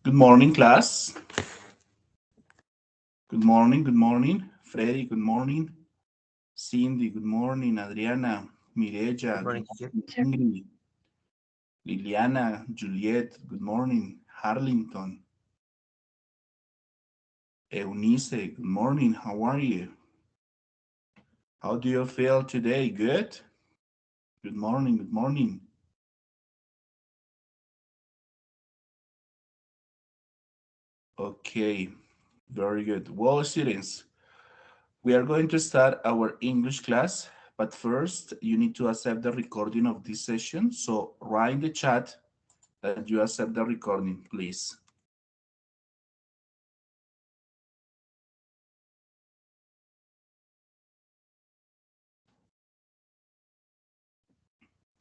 Good morning, class. Good morning, good morning. Freddy, good morning. Cindy, good morning. Adriana, Good Mireya, good morning, teacher. morning. Ingrid, Liliana, Juliet, good morning. Harlington, Eunice, good morning. How are you? How do you feel today? Good? Good morning, good morning. Okay, very good. Well, students, we are going to start our English class, but first you need to accept the recording of this session. So write in the chat that you accept the recording, please.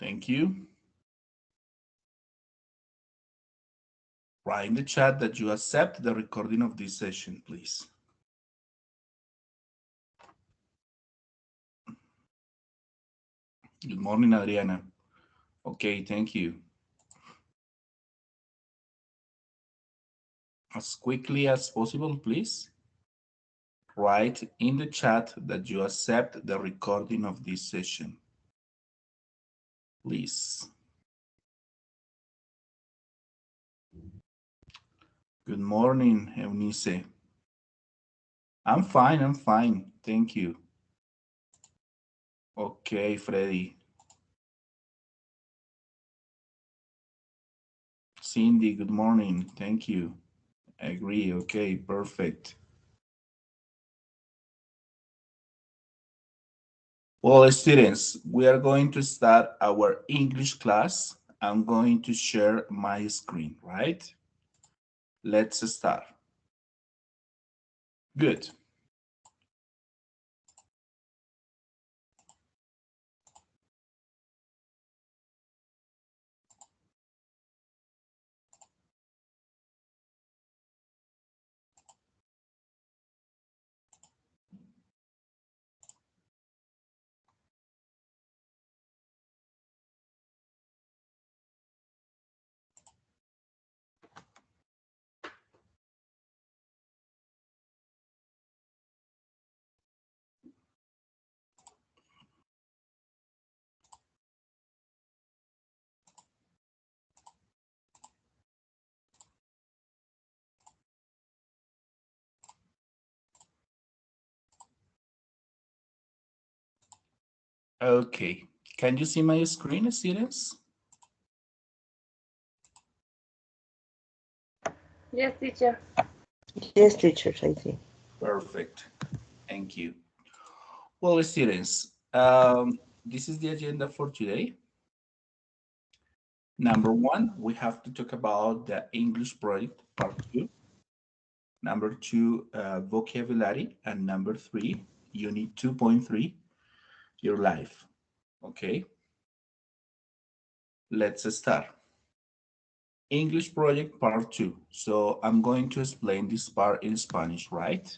Thank you. Write in the chat that you accept the recording of this session, please. Good morning, Adriana. Okay, thank you. As quickly as possible, please. Write in the chat that you accept the recording of this session. Please. Good morning, Eunice. I'm fine. Thank you. Okay, Freddy. Cindy, good morning. Thank you. Agree. Okay, perfect. Well, students, we are going to start our English class. I'm going to share my screen, right? Let's start. Good. Okay. Can you see my screen, students? Yes, teacher. Yes, teacher, I see. Perfect. Thank you. Well, students, this is the agenda for today. Number one, we have to talk about the English project, part two. Number two, vocabulary. And number three, unit 2.3, your life. Okay, let's start. English project part two. So I'm going to explain this part in Spanish, right?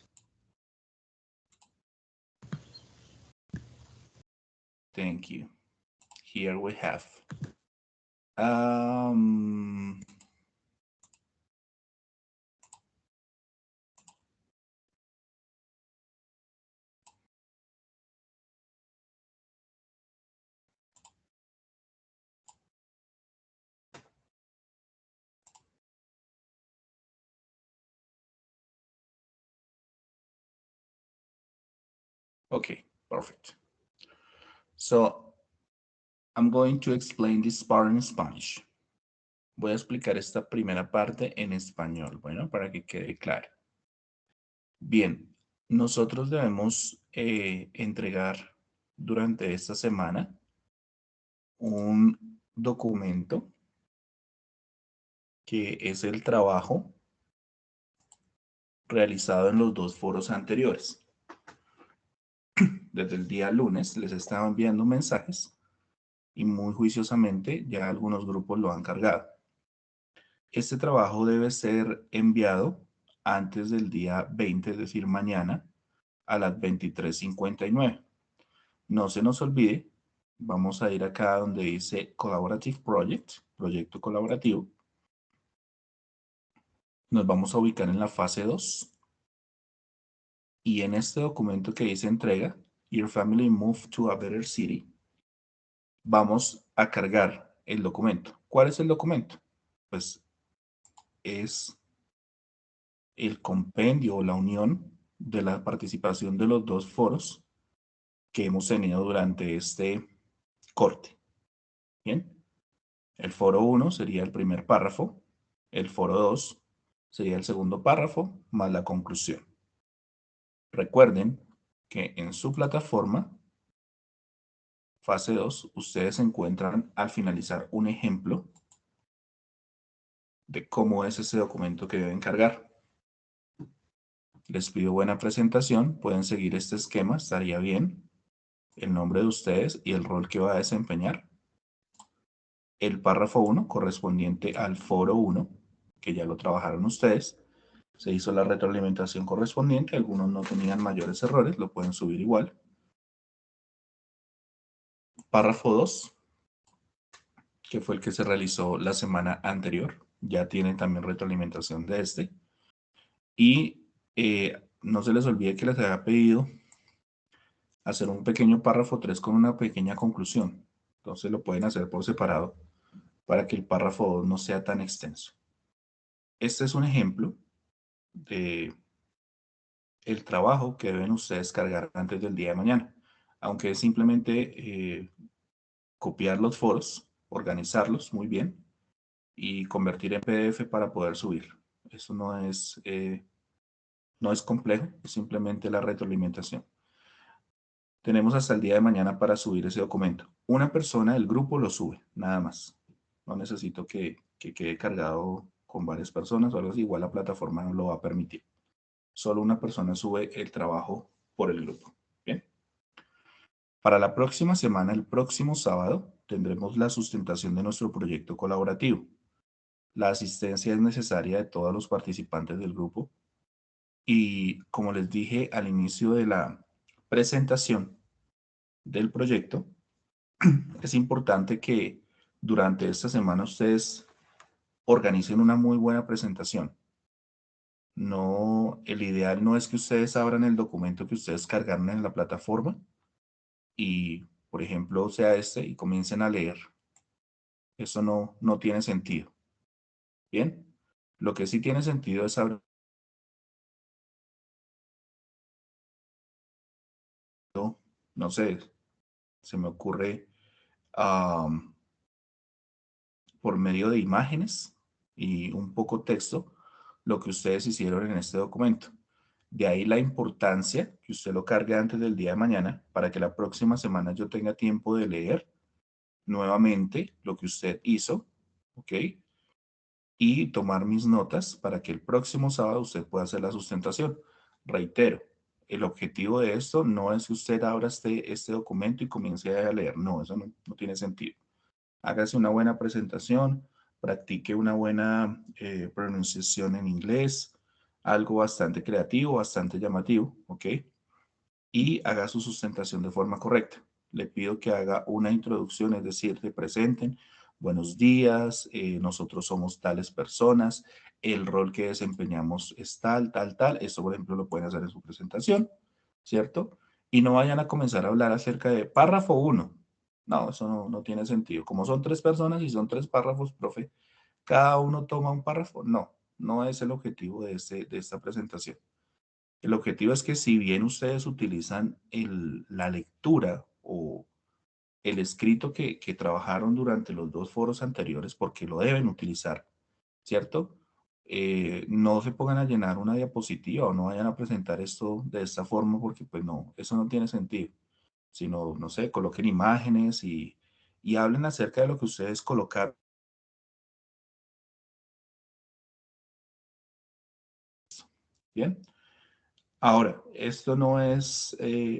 Thank you. Here we have. Um, okay, perfect. So I'm going to explain this part in Spanish. Voy a explicar esta primera parte en español, bueno, para que quede claro. Bien, nosotros debemos entregar durante esta semana un documento que es el trabajo realizado en los dos foros anteriores. Desde el día lunes les estaba enviando mensajes y muy juiciosamente ya algunos grupos lo han cargado. Este trabajo debe ser enviado antes del día 20, es decir, mañana a las 23:59. No se nos olvide, vamos a ir acá donde dice Collaborative Project, proyecto colaborativo. Nos vamos a ubicar en la fase 2 y en este documento que dice entrega, Your family moved to a better city, vamos a cargar el documento. ¿Cuál es el documento? Pues es el compendio o la unión de la participación de los dos foros que hemos tenido durante este corte. Bien, el foro 1 sería el primer párrafo, el foro 2 sería el segundo párrafo, más la conclusión. Recuerden que en su plataforma, fase 2, ustedes encuentran al finalizar un ejemplo de cómo es ese documento que deben cargar. Les pido buena presentación, pueden seguir este esquema, estaría bien. El nombre de ustedes y el rol que va a desempeñar. El párrafo 1 correspondiente al foro 1, que ya lo trabajaron ustedes. Se hizo la retroalimentación correspondiente, algunos no tenían mayores errores, lo pueden subir igual. Párrafo 2, que fue el que se realizó la semana anterior, ya tienen también retroalimentación de este. Y no se les olvide que les había pedido hacer un pequeño párrafo 3 con una pequeña conclusión. Entonces lo pueden hacer por separado para que el párrafo 2 no sea tan extenso. Este es un ejemplo de el trabajo que deben ustedes cargar antes del día de mañana. Aunque es simplemente copiar los foros, organizarlos muy bien y convertir en PDF para poder subir. Eso no es complejo, es simplemente la retroalimentación. Tenemos hasta el día de mañana para subir ese documento. Una persona del grupo lo sube, nada más. No necesito que quede cargado con varias personas o algo así, igual la plataforma no lo va a permitir. Solo una persona sube el trabajo por el grupo. Bien. Para la próxima semana, el próximo sábado, tendremos la sustentación de nuestro proyecto colaborativo. La asistencia es necesaria de todos los participantes del grupo. Y como les dije al inicio de la presentación del proyecto, es importante que durante esta semana ustedes organicen una muy buena presentación. No, el ideal no es que ustedes abran el documento que ustedes cargaron en la plataforma y, por ejemplo, sea este y comiencen a leer. Eso no tiene sentido. Bien, lo que sí tiene sentido es abrir, no sé, se me ocurre por medio de imágenes y un poco texto lo que ustedes hicieron en este documento. De ahí la importancia que usted lo cargue antes del día de mañana para que la próxima semana yo tenga tiempo de leer nuevamente lo que usted hizo, ¿ok? Y tomar mis notas para que el próximo sábado usted pueda hacer la sustentación. Reitero, el objetivo de esto no es que usted abra este documento y comience a leer. No, eso no tiene sentido. Hágase una buena presentación, practique una buena pronunciación en inglés, algo bastante creativo, bastante llamativo, ¿ok? Y haga su sustentación de forma correcta. Le pido que haga una introducción, es decir, te presenten, buenos días, nosotros somos tales personas, el rol que desempeñamos es tal, tal, tal. Esto, por ejemplo, lo pueden hacer en su presentación, ¿cierto? Y no vayan a comenzar a hablar acerca de párrafo 1. No, eso no tiene sentido. Como son 3 personas y son 3 párrafos, profe, cada uno toma un párrafo. No es el objetivo de esta presentación. El objetivo es que si bien ustedes utilizan la lectura o el escrito que trabajaron durante los 2 foros anteriores, porque lo deben utilizar, ¿cierto? No se pongan a llenar una diapositiva o no vayan a presentar esto de esta forma porque pues no, eso no tiene sentido. Sino, no sé, coloquen imágenes y hablen acerca de lo que ustedes colocaron. Bien. Ahora, esto no es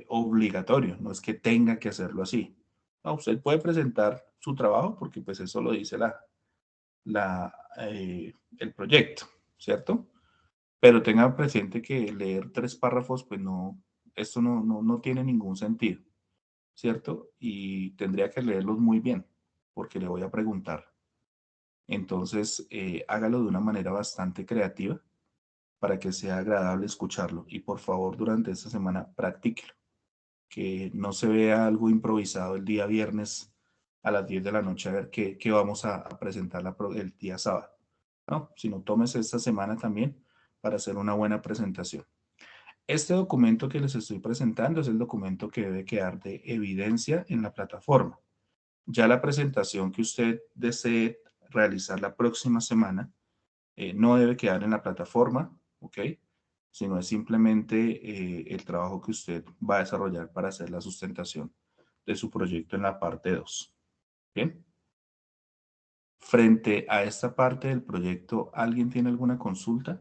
obligatorio, no es que tenga que hacerlo así. No, usted puede presentar su trabajo porque pues eso lo dice el proyecto, ¿cierto? Pero tenga presente que leer 3 párrafos, pues no, esto no tiene ningún sentido, ¿cierto? Y tendría que leerlos muy bien, porque le voy a preguntar. Entonces, hágalo de una manera bastante creativa para que sea agradable escucharlo. Y por favor, durante esta semana, practíquelo. Que no se vea algo improvisado el día viernes a las 10 de la noche a ver qué vamos a presentar el día sábado. No, sino tómese esta semana también para hacer una buena presentación. Este documento que les estoy presentando es el documento que debe quedar de evidencia en la plataforma. Ya la presentación que usted desee realizar la próxima semana no debe quedar en la plataforma, ¿ok? Sino es simplemente el trabajo que usted va a desarrollar para hacer la sustentación de su proyecto en la parte 2. ¿Bien? Frente a esta parte del proyecto, ¿alguien tiene alguna consulta?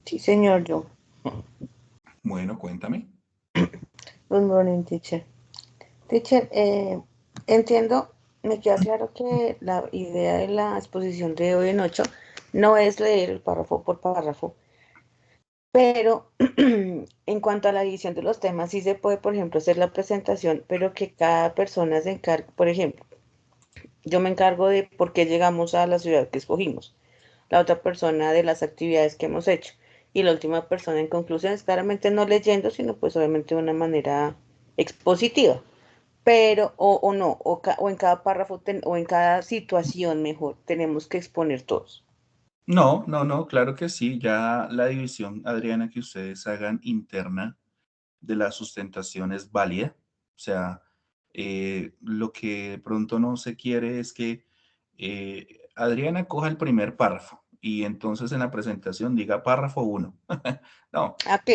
Sí, señor, yo. Bueno, cuéntame. Good morning, teacher. Teacher, entiendo, me queda claro que la idea de la exposición de hoy en 8 no es leer el párrafo por párrafo, pero en cuanto a la división de los temas, sí se puede, por ejemplo, hacer la presentación, pero que cada persona se encargue, por ejemplo, yo me encargo de por qué llegamos a la ciudad que escogimos, la otra persona de las actividades que hemos hecho y la última persona en conclusiones, claramente no leyendo, sino pues obviamente de una manera expositiva, pero o no, o en cada párrafo o en cada situación mejor, tenemos que exponer todos. No, no, no, claro que sí. Ya la división, Adriana, que ustedes hagan interna de la sustentación es válida. O sea, lo que de pronto no se quiere es que Adriana coja el primer párrafo y entonces en la presentación diga párrafo 1. No, Ok,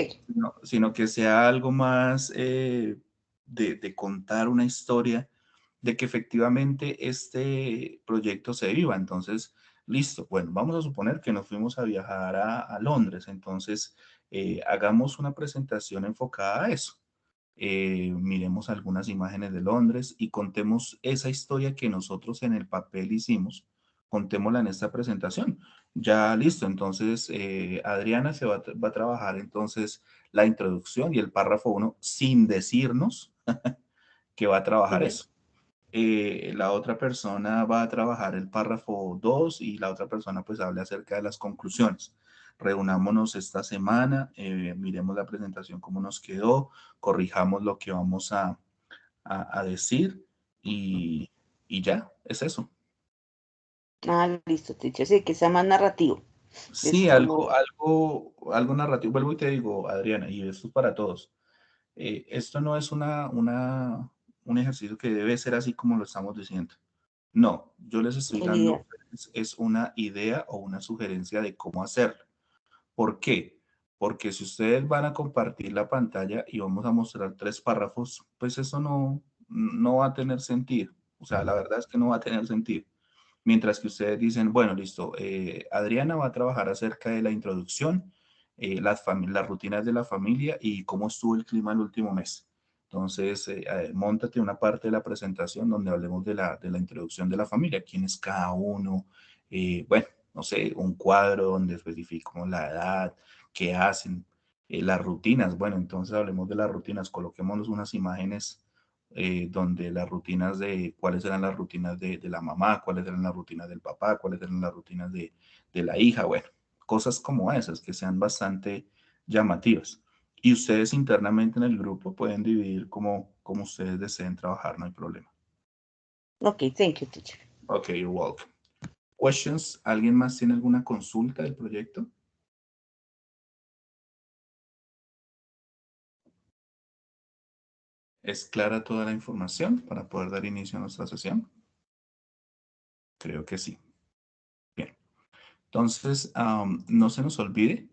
sino que sea algo más de contar una historia de que efectivamente este proyecto se viva. Entonces, listo, bueno, vamos a suponer que nos fuimos a viajar a Londres, entonces hagamos una presentación enfocada a eso. Miremos algunas imágenes de Londres y contemos esa historia que nosotros en el papel hicimos, contémosla en esta presentación. Ya listo, entonces Adriana va a trabajar entonces la introducción y el párrafo 1 sin decirnos que va a trabajar sí. eso. La otra persona va a trabajar el párrafo 2 y la otra persona pues habla acerca de las conclusiones. Reunámonos esta semana, miremos la presentación cómo nos quedó, corrijamos lo que vamos a decir y, y ya, es eso. Ah, listo, teacher, sí, que sea más narrativo. Es Sí, como, algo narrativo. Vuelvo y te digo, Adriana, y esto es para todos. Esto no es un ejercicio que debe ser así como lo estamos diciendo. No, yo les estoy dando idea. es una idea o una sugerencia de cómo hacerlo. ¿Por qué? Porque si ustedes van a compartir la pantalla y vamos a mostrar 3 párrafos, pues eso no va a tener sentido. O sea, la verdad es que no va a tener sentido. Mientras que ustedes dicen, bueno, listo, Adriana va a trabajar acerca de la introducción, las rutinas de la familia y cómo estuvo el clima el último mes. Entonces, móntate una parte de la presentación donde hablemos de la introducción de la familia, quién es cada uno, bueno, no sé, un cuadro donde especificamos la edad, qué hacen, las rutinas. Bueno, entonces hablemos de las rutinas, coloquémonos unas imágenes donde las rutinas de cuáles eran las rutinas de la mamá, cuáles eran las rutinas del papá, cuáles eran las rutinas de la hija, bueno, cosas como esas que sean bastante llamativas. Y ustedes internamente en el grupo pueden dividir como ustedes deseen trabajar, no hay problema. Ok, thank you, teacher. Ok, you're welcome. Questions? ¿Alguien más tiene alguna consulta del proyecto? ¿Es clara toda la información para poder dar inicio a nuestra sesión? Creo que sí. Bien. Entonces, no se nos olvide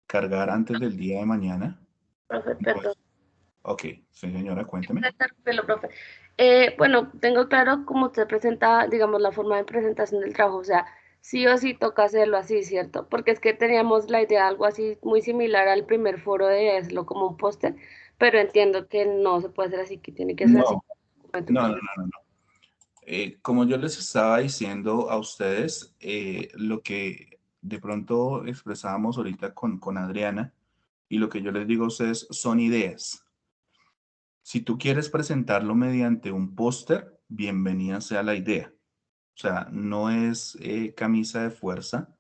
cargar antes del día de mañana. Profe, perdón. Ok, sí, señora, cuénteme. Interrumpirlo, profe. Bueno, tengo claro cómo usted presenta, digamos, la forma de presentación del trabajo, o sea, sí o sí toca hacerlo así, ¿cierto? Porque es que teníamos la idea de algo así muy similar al primer foro de hacerlo como un póster, pero entiendo que no se puede hacer así, que tiene que ser así. No, no, no, no, no. Como yo les estaba diciendo a ustedes, lo que de pronto expresábamos ahorita con Adriana y lo que yo les digo a ustedes son ideas. Si tú quieres presentarlo mediante un póster, bienvenida sea la idea. O sea, no es camisa de fuerza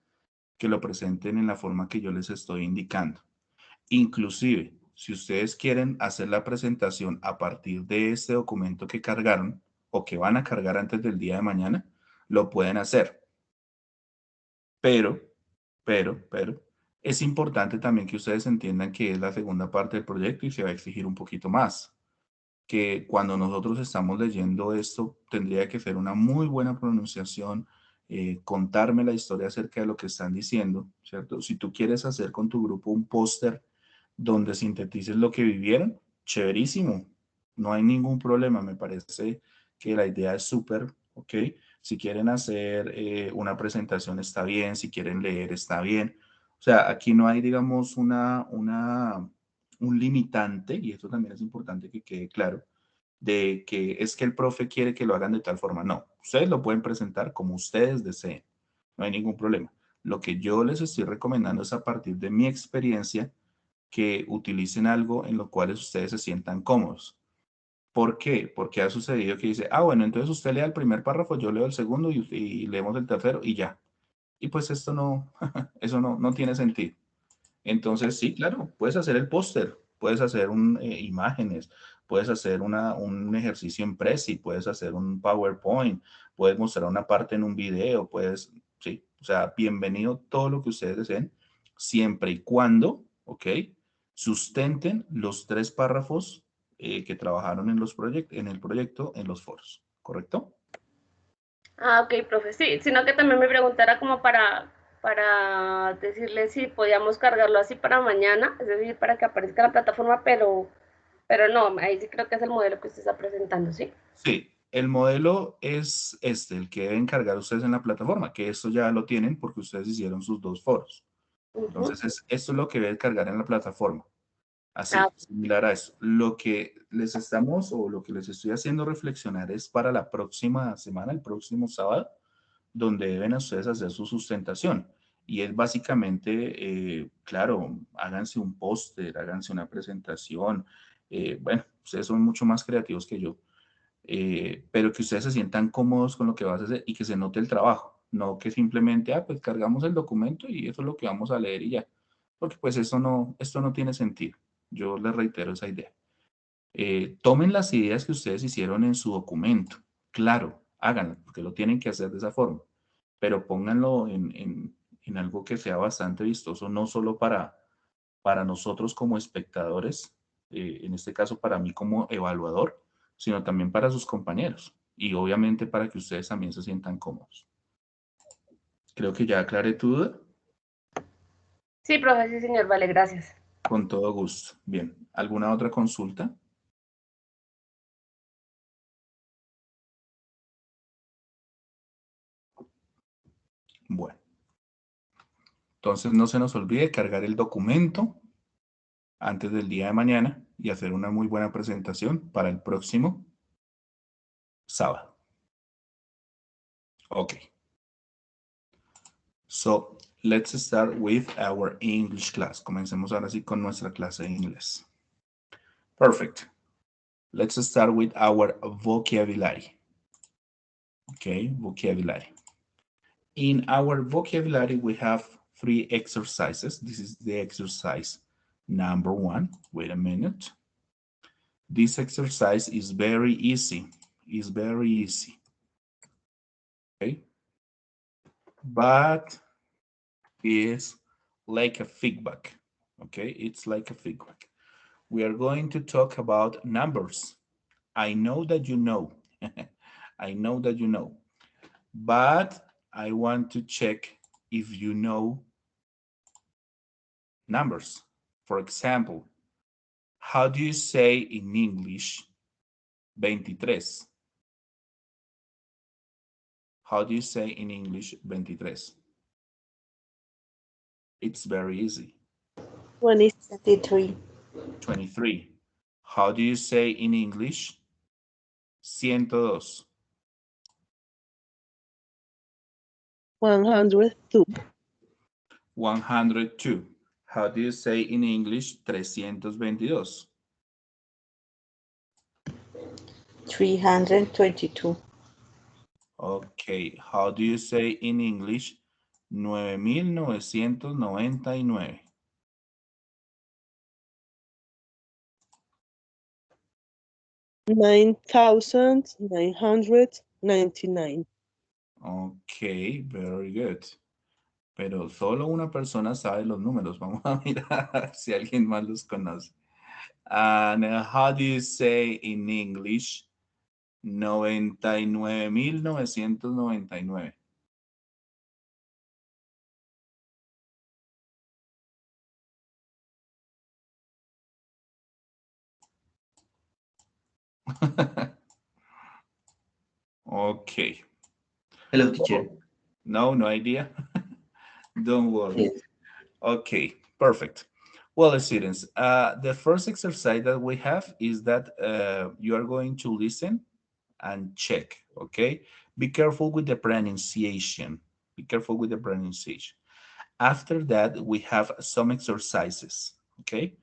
que lo presenten en la forma que yo les estoy indicando. Inclusive, si ustedes quieren hacer la presentación a partir de este documento que cargaron o que van a cargar antes del día de mañana, lo pueden hacer. Pero, es importante también que ustedes entiendan que es la segunda parte del proyecto y se va a exigir un poquito más. Que cuando nosotros estamos leyendo esto, tendría que ser una muy buena pronunciación, contarme la historia acerca de lo que están diciendo, ¿cierto? Si tú quieres hacer con tu grupo un póster donde sintetices lo que vivieron, chéverísimo, no hay ningún problema, me parece que la idea es súper, ¿ok? Si quieren hacer una presentación está bien, si quieren leer está bien. O sea, aquí no hay, digamos, un limitante, y esto también es importante que quede claro, de que es que el profe quiere que lo hagan de tal forma. No, ustedes lo pueden presentar como ustedes deseen, no hay ningún problema. Lo que yo les estoy recomendando es a partir de mi experiencia que utilicen algo en lo cual ustedes se sientan cómodos. ¿Por qué? Porque ha sucedido que dice, bueno, entonces usted lea el primer párrafo, yo leo el segundo y leemos el tercero y ya. Y pues esto no, eso no tiene sentido. Entonces, sí, claro, puedes hacer el póster, puedes hacer imágenes, puedes hacer un ejercicio en Prezi, puedes hacer un PowerPoint, puedes mostrar una parte en un video, puedes, sí, o sea, bienvenido todo lo que ustedes deseen, siempre y cuando, ¿ok? Sustenten los 3 párrafos que trabajaron en el proyecto en los foros, ¿correcto? Ah, ok, profe, sí, sino que también me preguntara como para decirle si podíamos cargarlo así para mañana, es decir, para que aparezca en la plataforma, pero no, ahí sí creo que es el modelo que usted está presentando, ¿sí? Sí, el modelo es el que deben cargar ustedes en la plataforma, que esto ya lo tienen porque ustedes hicieron sus 2 foros. Ujú. Entonces, esto es lo que deben cargar en la plataforma. Ah, Así, similar a eso. Lo que les estamos o lo que les estoy haciendo reflexionar es para la próxima semana, el próximo sábado, donde deben ustedes hacer su sustentación. Y es básicamente, claro, háganse un póster, háganse una presentación. Bueno, ustedes son mucho más creativos que yo, pero que ustedes se sientan cómodos con lo que vas a hacer y que se note el trabajo, no que simplemente, pues cargamos el documento y eso es lo que vamos a leer y ya, porque pues esto no tiene sentido. Yo les reitero esa idea. Tomen las ideas que ustedes hicieron en su documento, claro, háganlo, porque lo tienen que hacer de esa forma, pero pónganlo en algo que sea bastante vistoso, no solo para nosotros como espectadores, en este caso para mí como evaluador, sino también para sus compañeros y obviamente para que ustedes también se sientan cómodos. Creo que ya aclaré tu duda. sí, profe, sí, señor, vale, gracias. Con todo gusto. Bien, ¿alguna otra consulta? Bueno, entonces no se nos olvide cargar el documento antes del día de mañana y hacer una muy buena presentación para el próximo sábado. Ok. So, let's start with our English class. Comencemos ahora sí con nuestra clase de inglés. Perfect. Let's start with our vocabulary. Okay, vocabulary. In our vocabulary, we have 3 exercises. This is the exercise number 1. Wait a minute. This exercise is very easy. It's very easy. Okay. But it's like a feedback. Okay, it's like a feedback. We are going to talk about numbers. I know that you know. I know that you know. But I want to check if you know numbers. For example, how do you say in English 23? How do you say in English 23? It's very easy. 23. 23. How do you say in English 102? 102. 102. How do you say in English 322? 322. Okay, how do you say in English 9,999? 9,999. Okay, very good. Pero solo una persona sabe los números. Vamos a mirar si alguien más los conoce. And how do you say in English 99,999? Okay. Hello, teacher. No idea. Don't worry. Okay, perfect. Well, students, the first exercise that we have is that you are going to listen and check, okay? Be careful with the pronunciation. Be careful with the pronunciation. After that, we have some exercises, okay?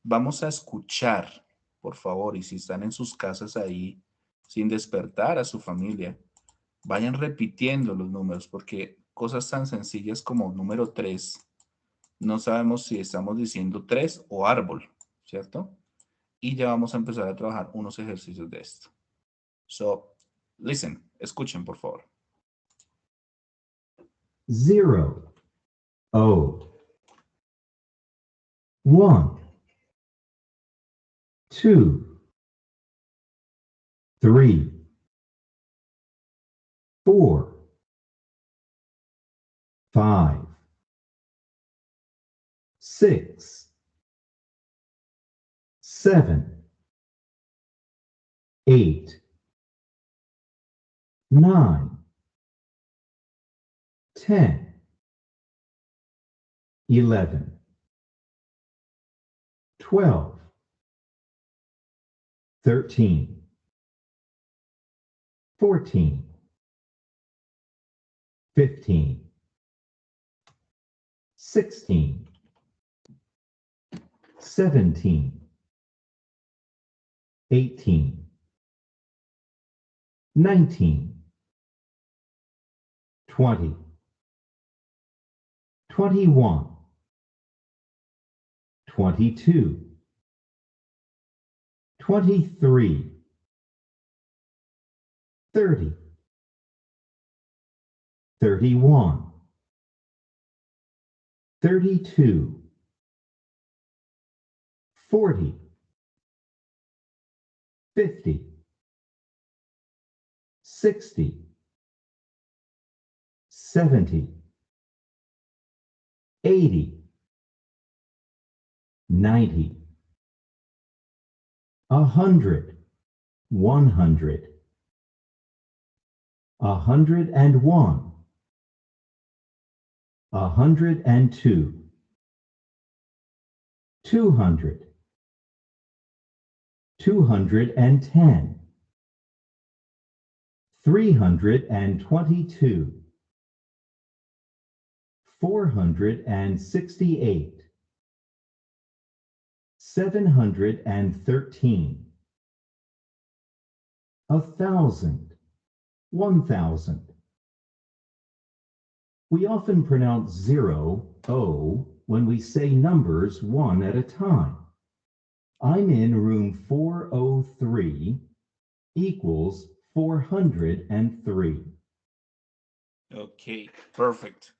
Vamos a escuchar, por favor, y si están en sus casas ahí, sin despertar a su familia, vayan repitiendo los números, porque cosas tan sencillas como número 3, no sabemos si estamos diciendo 3 o árbol, ¿cierto? Y ya vamos a empezar a trabajar unos ejercicios de esto. So, listen, escuchen, por favor. 0, 1, 2, 3, 4, 5, 6, 7, 8, 9, 10, 11, 12, 13, 14, 15, 16, 17, 18, 19, 20, 21, 22, 23, 30, 31, 32, 40, 50, 60, 70, 80, 90, 100, 100, 101, 102, 200, 210, 322, 468, 713, 1,000, 1,000. We often pronounce 0, O, when we say numbers one at a time. I'm in room 403 equals 403. Okay, perfect.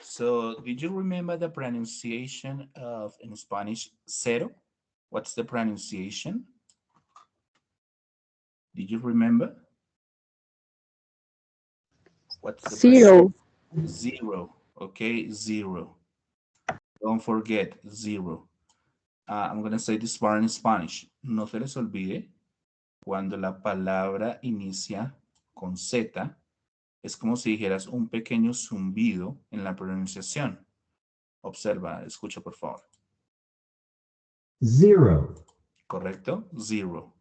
So, did you remember the pronunciation of, in Spanish, cero? What's the pronunciation? Did you remember? What's the Zero. Zero, okay, zero. Don't forget, zero. I'm going to say this part in Spanish. No se les olvide, cuando la palabra inicia con Z, es como si dijeras un pequeño zumbido en la pronunciación. Observa, escucha por favor. 0, ¿Correcto? Zero.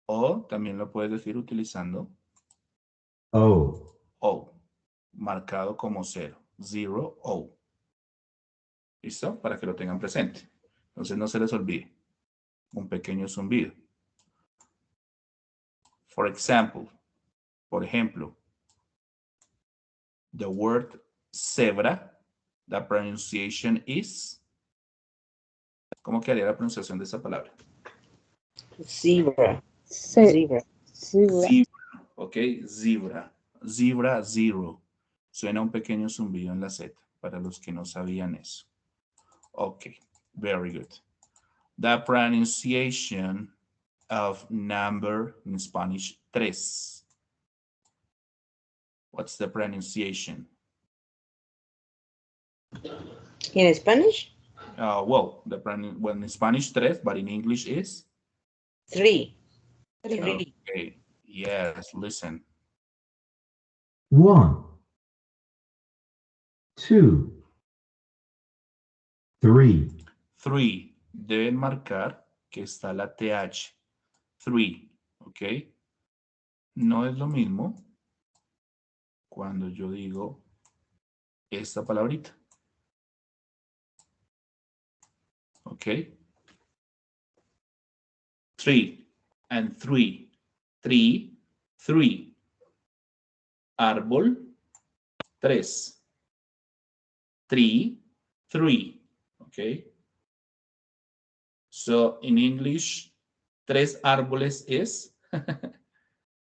O también lo puedes decir utilizando O, O, marcado como cero. Zero, O. ¿Listo? Para que lo tengan presente. Entonces no se les olvide. Un pequeño zumbido. For example, por ejemplo, the word zebra, the pronunciation is, ¿cómo quedaría la pronunciación de esa palabra? Zebra. Se- Zebra. Zebra. Zebra, ok, zebra, zebra, zero. Suena un pequeño zumbido en la Z, para los que no sabían eso. Ok, very good. The pronunciation of number in Spanish, tres. What's the pronunciation? In Spanish? Well, in Spanish, tres, but in English is? Three. Okay, yes, listen. 1, 2, 3, Three. Deben marcar que está la TH. Three, ¿ok? No es lo mismo cuando yo digo esta palabrita. ¿Ok? Three and three. Three, three. Árbol, tres. Three, three. ¿Ok? So, in English, tres árboles es,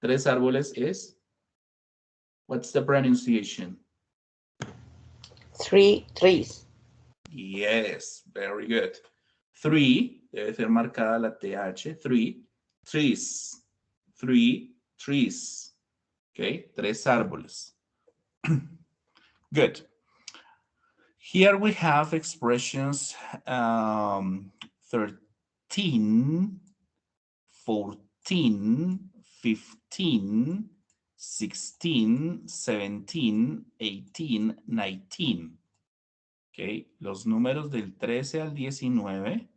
tres árboles es, what's the pronunciation? Three trees. Yes, very good. Three, debe ser marcada la TH, three, trees, three, trees. Okay, tres árboles. Good. Here we have expressions 13, 14, 15, 16, 17, 18, 19. Okay. Los números del 13 al 19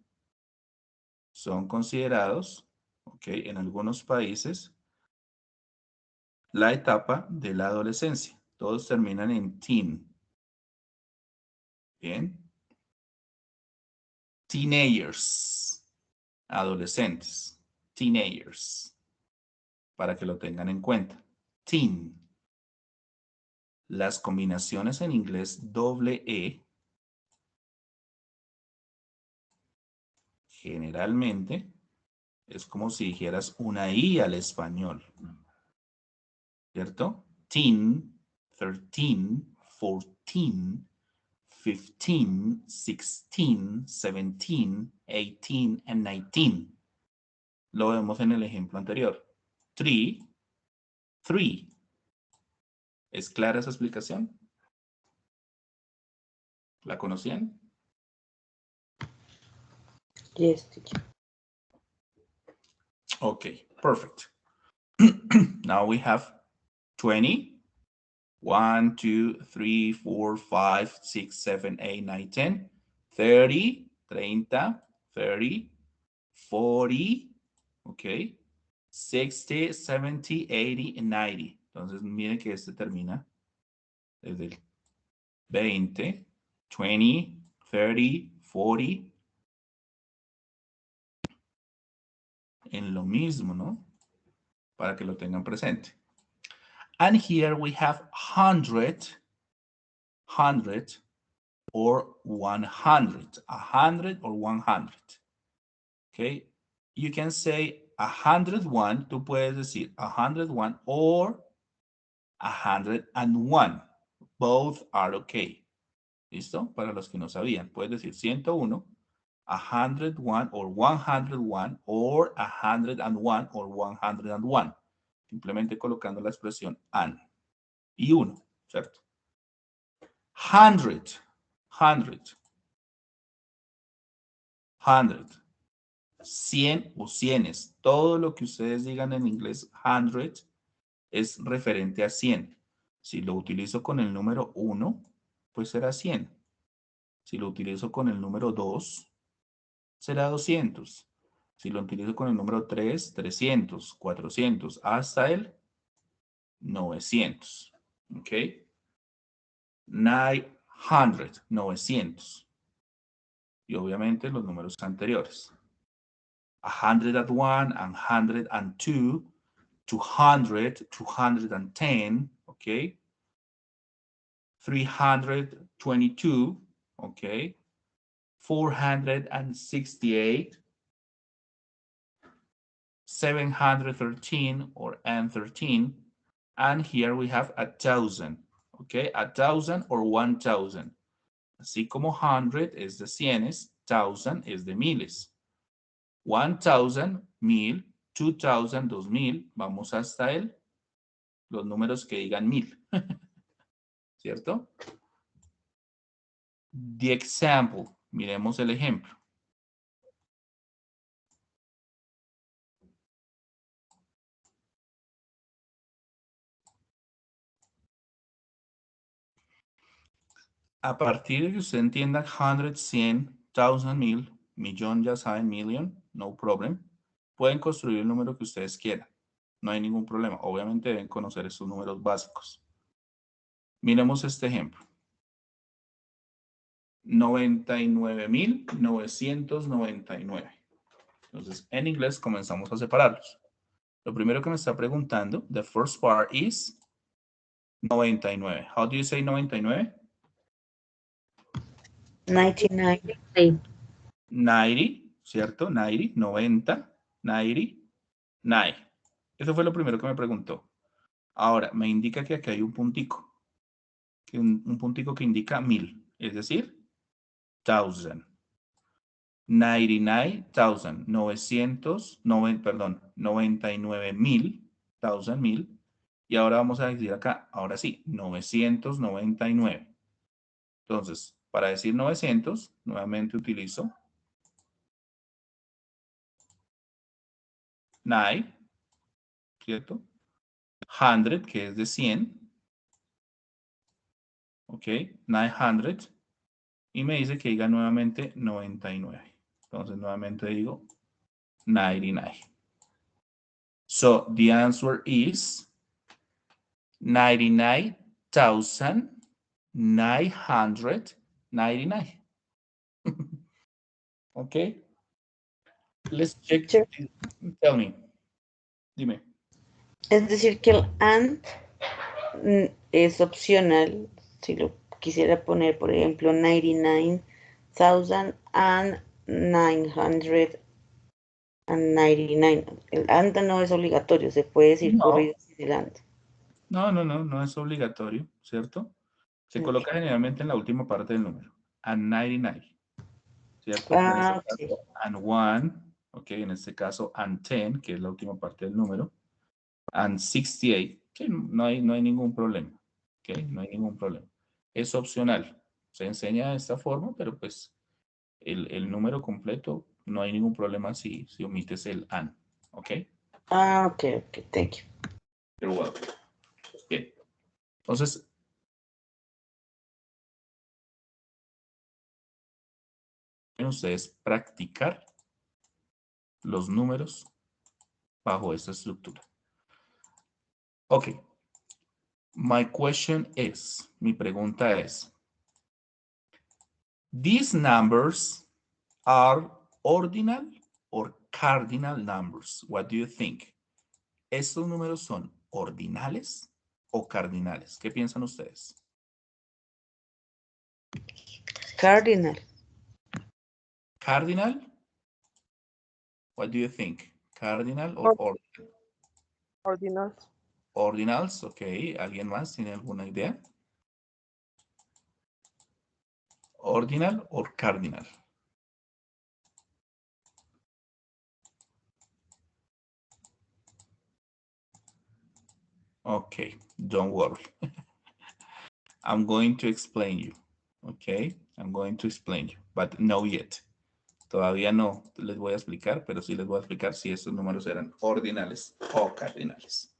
son considerados, okay, en algunos países, la etapa de la adolescencia. Todos terminan en teen. Bien. Teenagers. Adolescentes. Teenagers. Para que lo tengan en cuenta. Teen. Las combinaciones en inglés doble E generalmente es como si dijeras una I al español. ¿Cierto? Teen, 13, 14, 15, 16, 17, 18, and 19. Lo vemos en el ejemplo anterior. Three, three. ¿Es clara esa explicación? ¿La conocían? Yes, teacher. Okay, perfect. Now we have 20. 1, 2, 3, 4, 5, 6, 7, 8, 9, 10. 30, 30, 40, okay. 60, 70, 80, and 90. Entonces, miren que este termina desde el 20, 20, 30, 40. En lo mismo, ¿no? Para que lo tengan presente. And here we have 100, 100, or 100, 100 or 100. Okay, you can say 101, tú puedes decir 101 or 101. Both are okay. ¿Listo? Para los que no sabían, puedes decir 101, 101 or 101 or 101 or 101. Simplemente colocando la expresión and y 1, ¿cierto? 100, 100, 100, 100 o cienes. Todo lo que ustedes digan en inglés 100 es referente a 100. Si lo utilizo con el número 1, pues será 100. Si lo utilizo con el número 2, será 200. Si lo utilizo con el número 3, 300, 400, hasta el 900. ¿Ok? 900, 900. Y obviamente los números anteriores. 101 and 102 200, 210, okay? 322, okay? 468, 713 or N13, and here we have 1,000, okay? 1,000 or 1,000. Así como 100 es de cienes, 1,000 es de miles. 1,000, 1,000, 2,000, 2,000, vamos hasta los números que digan 1,000, ¿cierto? The example, miremos el ejemplo. A partir de que usted entienda 100, 100, 1,000, 1,000, millón, ya saben, million, no problem. Pueden construir el número que ustedes quieran. No hay ningún problema. Obviamente deben conocer estos números básicos. Miremos este ejemplo. 99,999. Entonces, en inglés comenzamos a separarlos. Lo primero que me está preguntando, the first part is 99. How do you say 99? 99. 90, ¿cierto? 90, 90, 90, 9. Eso fue lo primero que me preguntó. Ahora, me indica que aquí hay un puntico. Un puntico que indica 1,000, es decir, 1,000. 99,000, 99,000, 1,000. Y ahora vamos a decir acá, ahora sí, 999. Entonces, para decir 900, nuevamente utilizo 9, ¿cierto? 100, que es de 100. Ok, 900. Y me dice que diga nuevamente 99. Entonces, nuevamente digo 99. So, the answer is 99,999. Okay. Let's check. Sure. Tell me. Dime. Es decir, que el and es opcional. Si lo quisiera poner, por ejemplo, 99,999. El and no es obligatorio, se puede decir No. corrido sin el and. No es obligatorio, ¿cierto? Se coloca generalmente en la última parte del número. And 99. ¿Cierto? En este caso, and 1. Ok, en este caso, and 10, que es la última parte del número. And 68, que no hay ningún problema. Ok, no hay ningún problema. Es opcional. Se enseña de esta forma, pero pues el número completo, no hay ningún problema si omites el and. ¿Ok? Ok, thank you. You're welcome. Bien. Entonces, ustedes practicar los números bajo esta estructura. Ok. My question is, mi pregunta es, these numbers are ordinal or cardinal numbers? What do you think? ¿Estos números son ordinales o cardinales? ¿Qué piensan ustedes? Cardinal. Cardinal? What do you think? Cardinal or ordinal? Ordinals. Ordinals, ok. ¿Alguien más tiene alguna idea? Ordinal or cardinal? Okay, don't worry. I'm going to explain you. Okay, I'm going to explain you, but no yet. Todavía no les voy a explicar, pero sí les voy a explicar si estos números eran ordinales o cardinales.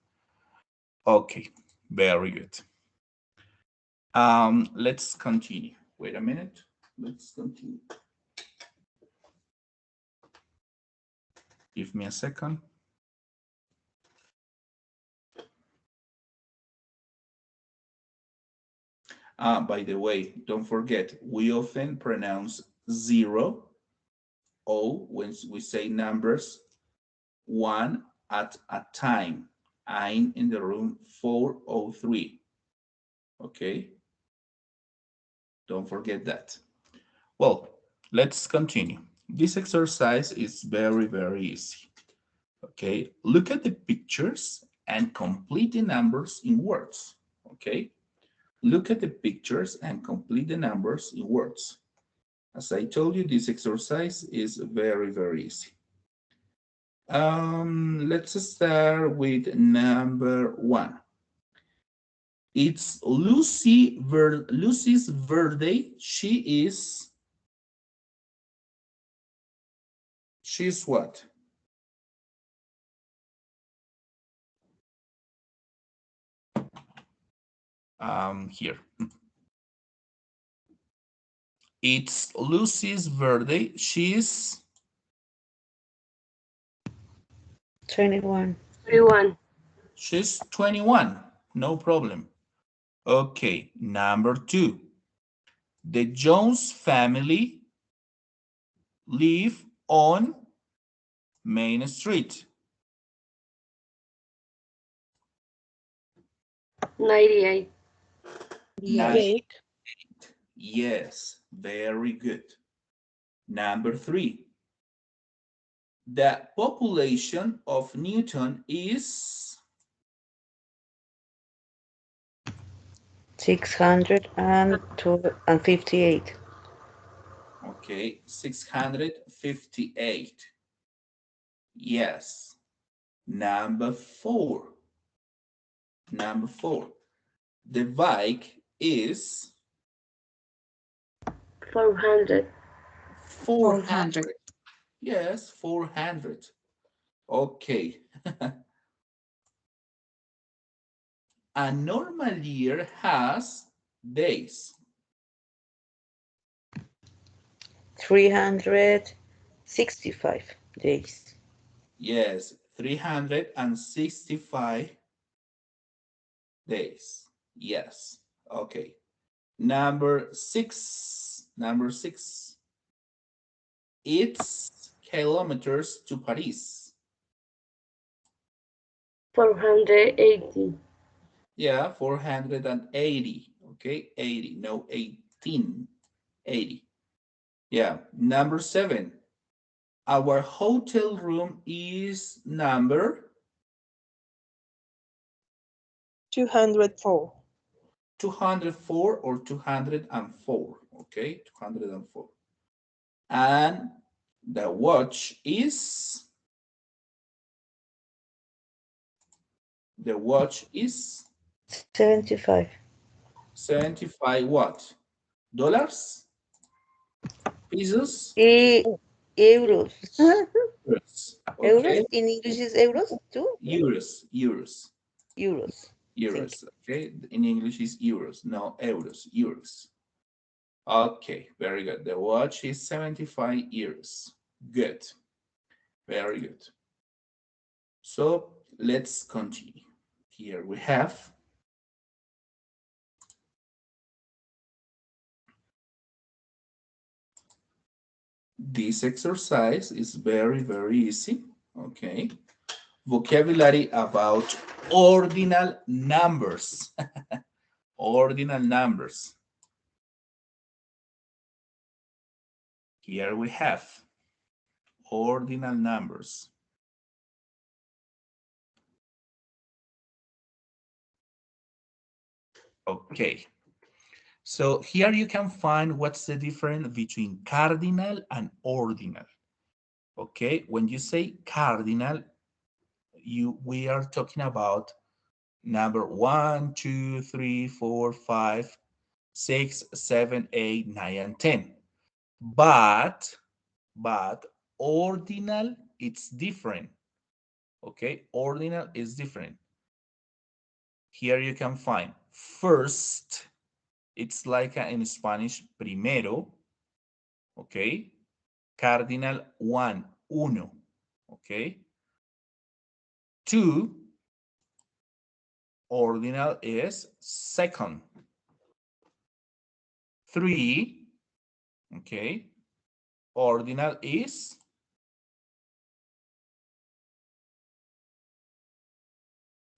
Okay, very good. Let's continue. Wait a minute. Let's continue. Give me a second. By the way, don't forget, we often pronounce 0 O when we say numbers 1 at a time. I'm in the room 403. Okay. Don't forget that. Well, let's continue. This exercise is very, very easy. Okay. Look at the pictures and complete the numbers in words. Okay. Look at the pictures and complete the numbers in words. As I told you, this exercise is very, very easy. Let's start with number 1. It's Lucy's birthday. She's what? Here. It's Lucy's birthday. She's 21. 21. She's 21. No problem. Okay, number 2. The Jones family live on Main Street. 98. Jake. Yes, very good. Number 3. The population of Newton is 658. okay, 658. Yes. Number 4. Number 4. The bike is 400. 400. Yes, 400. Okay. A normal year has days. 365 days. Yes, 365 days. Yes. Okay. Number 6. Number 6. It's kilometers to Paris. 480. Yeah, 480. Okay, 80. No, 18. 80. Yeah. Number 7. Our hotel room is number 204. 204 or 204. Okay, 204. And the watch is 75. 75 what? Dollars? Pesos? Euros. Euros. Euros? Okay. In English is euros too? Euros. Euros. Euros. Okay. In English is euros. No, euros. Euros. Okay. Very good. The watch is 75 euros. Good. Very good. So let's continue. Here we have this exercise is very, very easy. Okay. Vocabulary about ordinal numbers. Ordinal numbers. Here we have ordinal numbers. Okay. So here you can find what's the difference between cardinal and ordinal. Okay, when you say cardinal, we are talking about number 1, 2, 3, 4, 5, 6, 7, 8, 9, and 10. But ordinal, it's different. Okay, ordinal is different. Here you can find first, it's like in Spanish, primero. Okay, cardinal 1, uno. Okay, 2, ordinal is second. 3, okay, ordinal is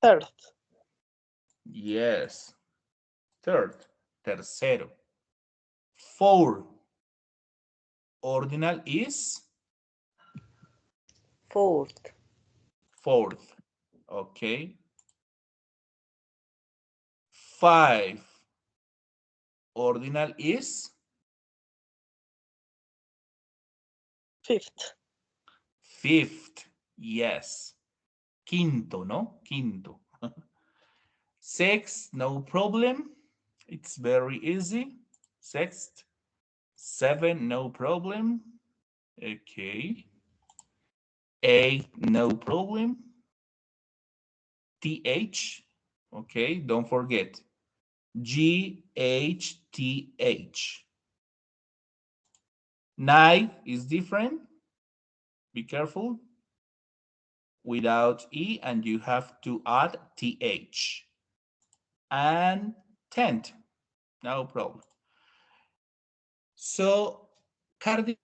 Third. Yes. Third. Tercero. Four. Ordinal is Fourth. fourth. Okay. Five. Ordinal is Fifth. fifth. Yes. Quinto, ¿no? Quinto. Six, no problem. It's very easy. Sixth. Seven, no problem. Okay. Eight, no problem. TH. Okay, don't forget. GHTH. Nine is different. Be careful. Without E, and you have to add TH. And tenth, no problem. So, cardinal.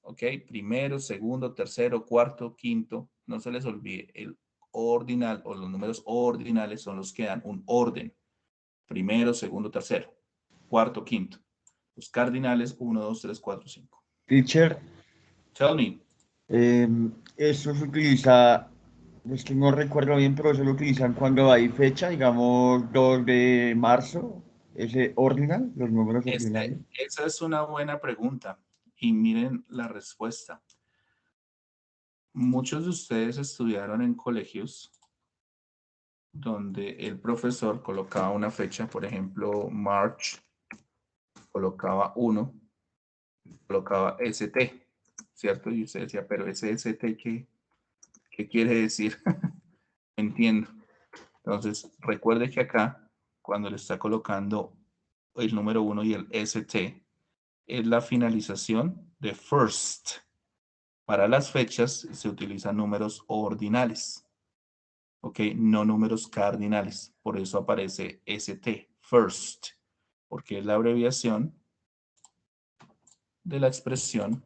Ok, primero, segundo, tercero, cuarto, quinto. No se les olvide, el ordinal o los números ordinales son los que dan un orden. Primero, segundo, tercero, cuarto, quinto. Los cardinales, 1, 2, 3, 4, 5. Teacher, Tell me. esto se utiliza, es que no recuerdo bien, pero eso lo utilizan cuando hay fecha, digamos 2 de marzo, ese ordinal, los números ordinales. Esa es una buena pregunta. Y miren la respuesta. Muchos de ustedes estudiaron en colegios donde el profesor colocaba una fecha, por ejemplo, March, colocaba 1, colocaba ST, ¿cierto? Y usted decía, pero ese ST, ¿qué quiere decir? Entiendo. Entonces, recuerde que acá, cuando le está colocando el número 1 y el ST, es la finalización de first. Para las fechas se utilizan números ordinales, ¿ok? No números cardinales. Por eso aparece ST, first, porque es la abreviación de la expresión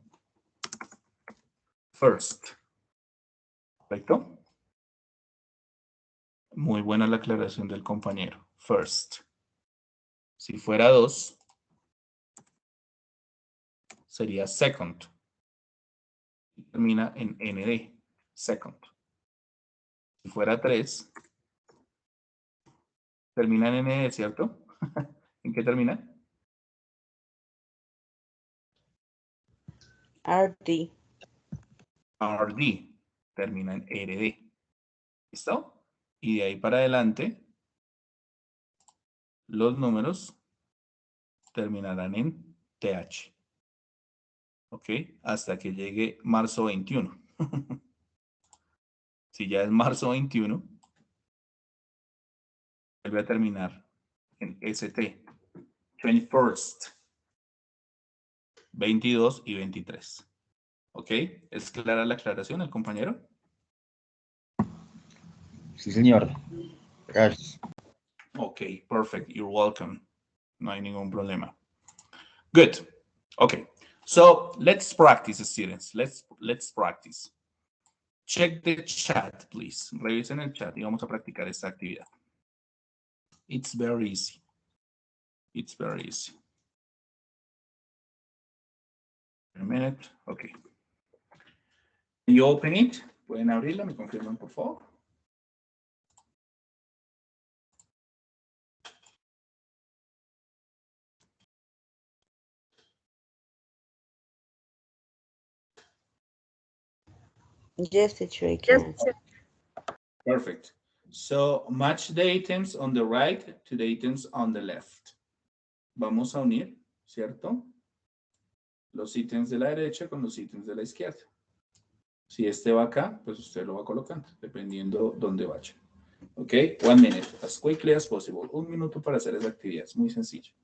first. ¿Correcto? Muy buena la aclaración del compañero. First. Si fuera 2, sería second. Termina en ND, second. Si fuera 3, termina en ND, ¿cierto? ¿En qué termina? RD. RD. Termina en RD. ¿Listo? Y de ahí para adelante, los números terminarán en TH. ¿Ok? Hasta que llegue marzo 21. Si ya es marzo 21, vuelve a terminar en ST. 21st. 22 y 23. ¿Ok? ¿Es clara la aclaración, el compañero? Sí, señor. Gracias. Ok, perfect. You're welcome. No hay ningún problema. Good. Okay. So let's practice, students. Let's practice. Check the chat, please. Revisen el chat y vamos a practicar esta actividad. It's very easy. It's very easy. A minute. Okay. Can you open it? ¿Pueden abrirla? ¿Me confirman, por favor? Yes, teacher, I can. Perfect. So match the items on the right to the items on the left. Vamos a unir, ¿cierto? Los ítems de la derecha con los ítems de la izquierda. Si este va acá, pues usted lo va colocando, dependiendo dónde vaya. Ok, 1 minute, as quickly as possible. 1 minuto para hacer esa actividad, es muy sencillo.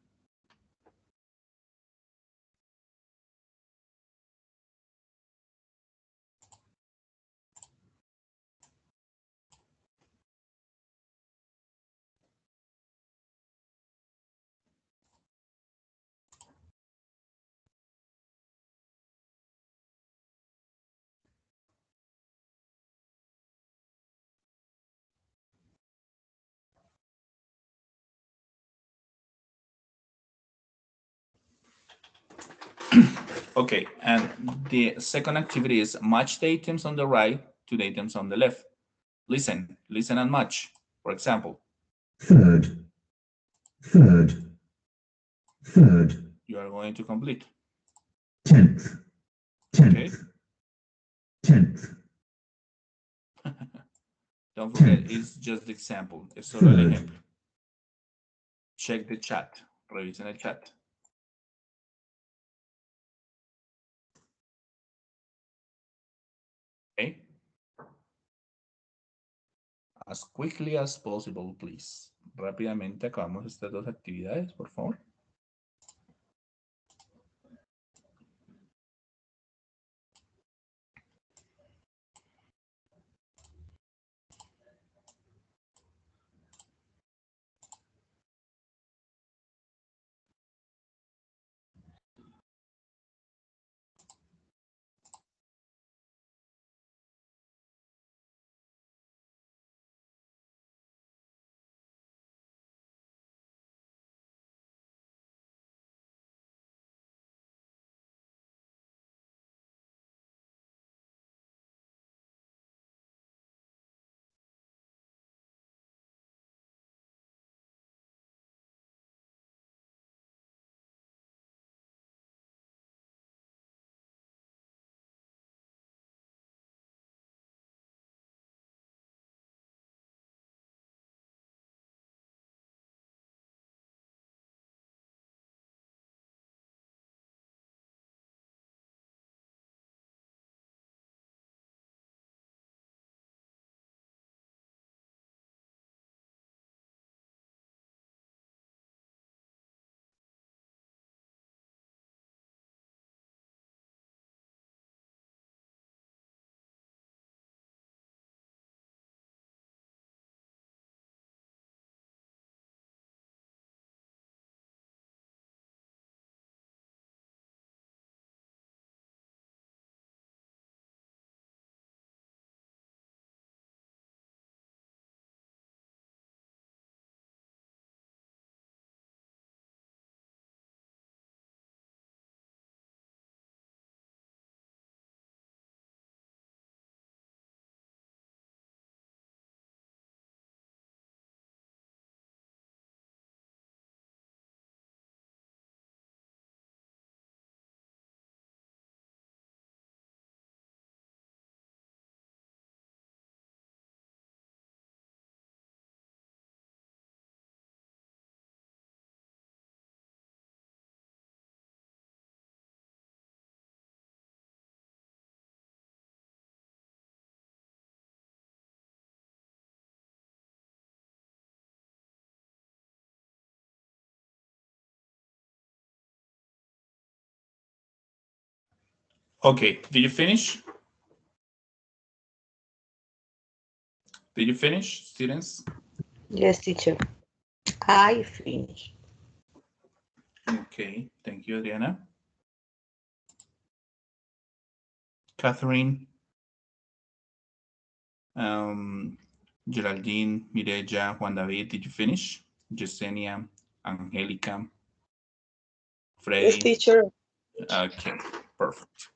Okay, and the second activity is match the items on the right to the items on the left. Listen and match. For example, third, third, third, you are going to complete. 10th, 10th, Okay. 10th, Don't forget, 10th, it's just the example. Es solo el third, ejemplo. Check the chat. Revisen el chat. Okay. As quickly as possible, please. Rápidamente acabamos estas dos actividades, por favor. Okay, did you finish? Did you finish, students? Yes, teacher. I finished. Okay, thank you, Adriana. Catherine, Geraldine, Mireya, Juan David, did you finish? Yesenia, Angelica, Yes, Freddy. teacher. Okay, perfect.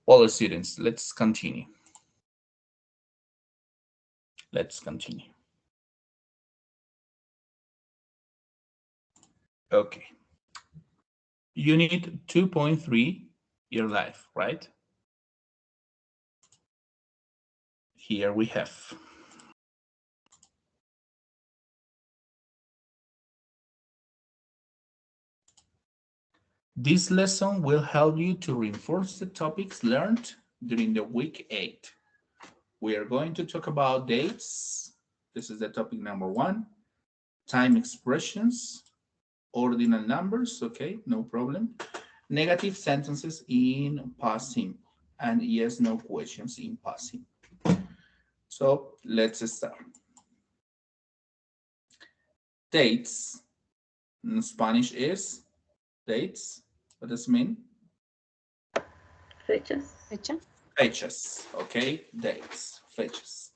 All the students, let's continue. Let's continue. Okay. Unit 2.3, your life, right? Here we have. This lesson will help you to reinforce the topics learned during the week 8. We are going to talk about dates. This is the topic number 1. Time expressions, ordinal numbers, okay, no problem. Negative sentences in past simple, and yes, no questions in past simple. So let's start. Dates in Spanish is dates. What does it mean? Fechas. Fecha. Fechas, okay, dates, fechas.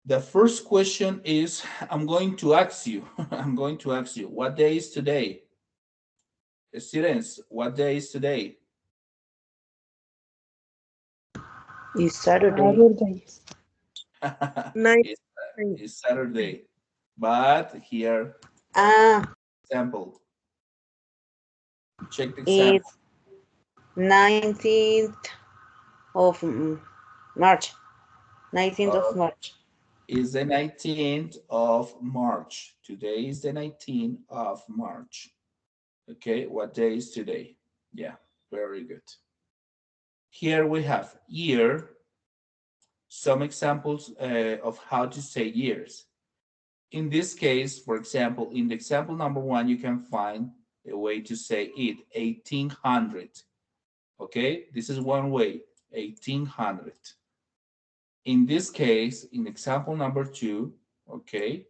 The first question is, I'm going to ask you, what day is today? Students, what day is today? It's Saturday. Saturday. Night. It's Saturday. But here, example. Check the example. It's 19th of March. 19th of March. Is the 19th of March. Today is the 19th of March. Okay, what day is today? Yeah, very good. Here we have year, some examples of how to say years. In this case, for example, in the example number 1, you can find a way to say it, 1800. Okay, this is one way, 1800. In this case, in example number 2, okay,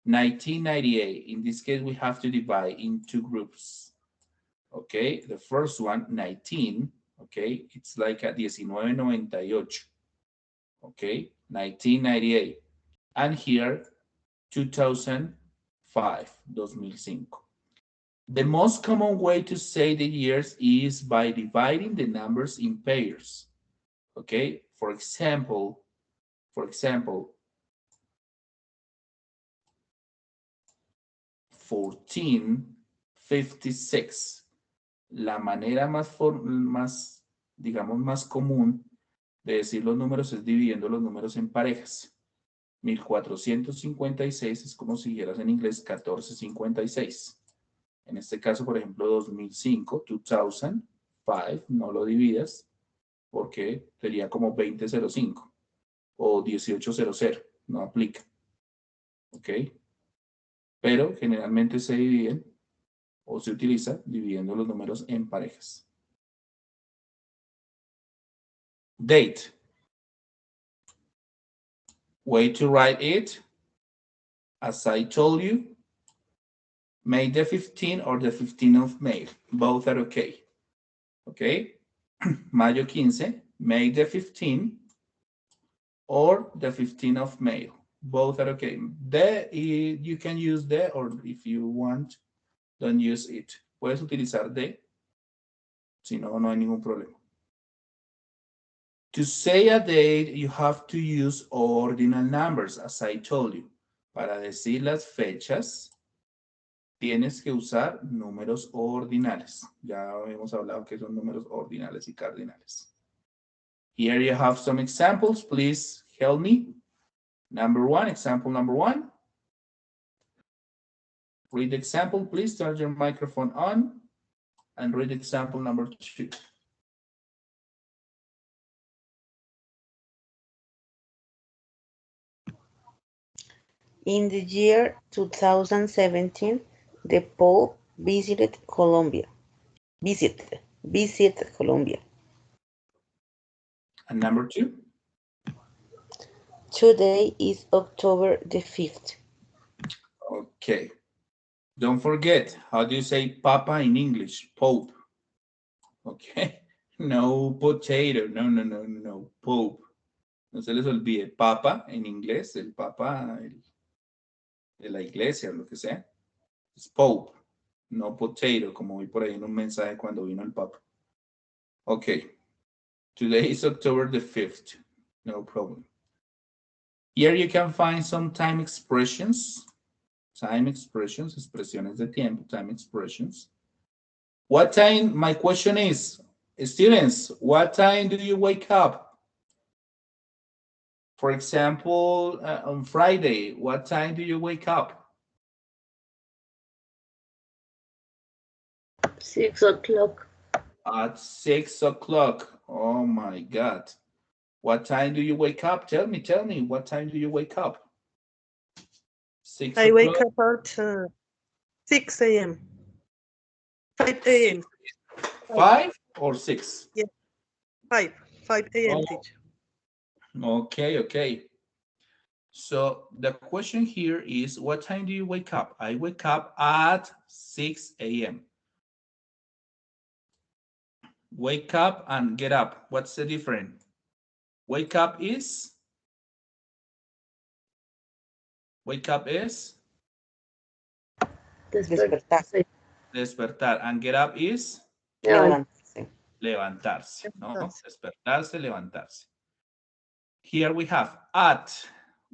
1998. In this case, we have to divide in 2 groups. Okay, the first one, 19, okay, it's like a 1998. Okay, 1998. And here, 2005, 2005. The most common way to say the years is by dividing the numbers in pairs. Okay, for example, 1456. La manera digamos, más común de decir los números es dividiendo los números en parejas. 1456 es como si dijeras en inglés 1456. En este caso, por ejemplo, 2005, no lo dividas porque sería como 2005 o 1800, no aplica. ¿Ok? Pero generalmente se dividen o se utiliza dividiendo los números en parejas. Date. Way to write it, as I told you, May the 15th or the 15th of May. Both are okay. Okay? Mayo 15, May the 15th or the 15th of May. Both are okay. You can use the, or if you want, don't use it. Puedes utilizar de, si no, no hay ningún problema. To say a date, you have to use ordinal numbers, as I told you. Para decir las fechas, tienes que usar números ordinales. Ya hemos hablado que son números ordinales y cardinales. Here you have some examples. Please help me. Example number 1. Read the example, please. Turn your microphone on and read example number 2. In the year 2017, the Pope visited Colombia. Visited Colombia. And number 2. Today is October the 5th. Okay. Don't forget, how do you say papa in English? Pope. Okay. No potato. No. Pope. No se les olvide. Papa en inglés, el papa de la iglesia, lo que sea. Es Pope. No potato, como vi por ahí en un mensaje cuando vino el papa. Okay. Today is October the 5th. No problem. Here you can find some time expressions. Expresiones de tiempo, time expressions. What time, my question is, students, what time do you wake up? For example, on Friday, what time do you wake up? 6 o'clock. At 6 o'clock. Oh my God. What time do you wake up? Tell me, what time do you wake up? 6 I wake up at 6 a.m. 5 a.m. 5 or 6? Yeah, 5 a.m. teacher. Okay. So the question here is, what time do you wake up? I wake up at 6 a.m. Wake up and get up. What's the difference? Wake up is? Despertar. Despertar. And get up is Levantarse. levantarse, ¿no? Levantarse. Despertarse, levantarse. Here we have at.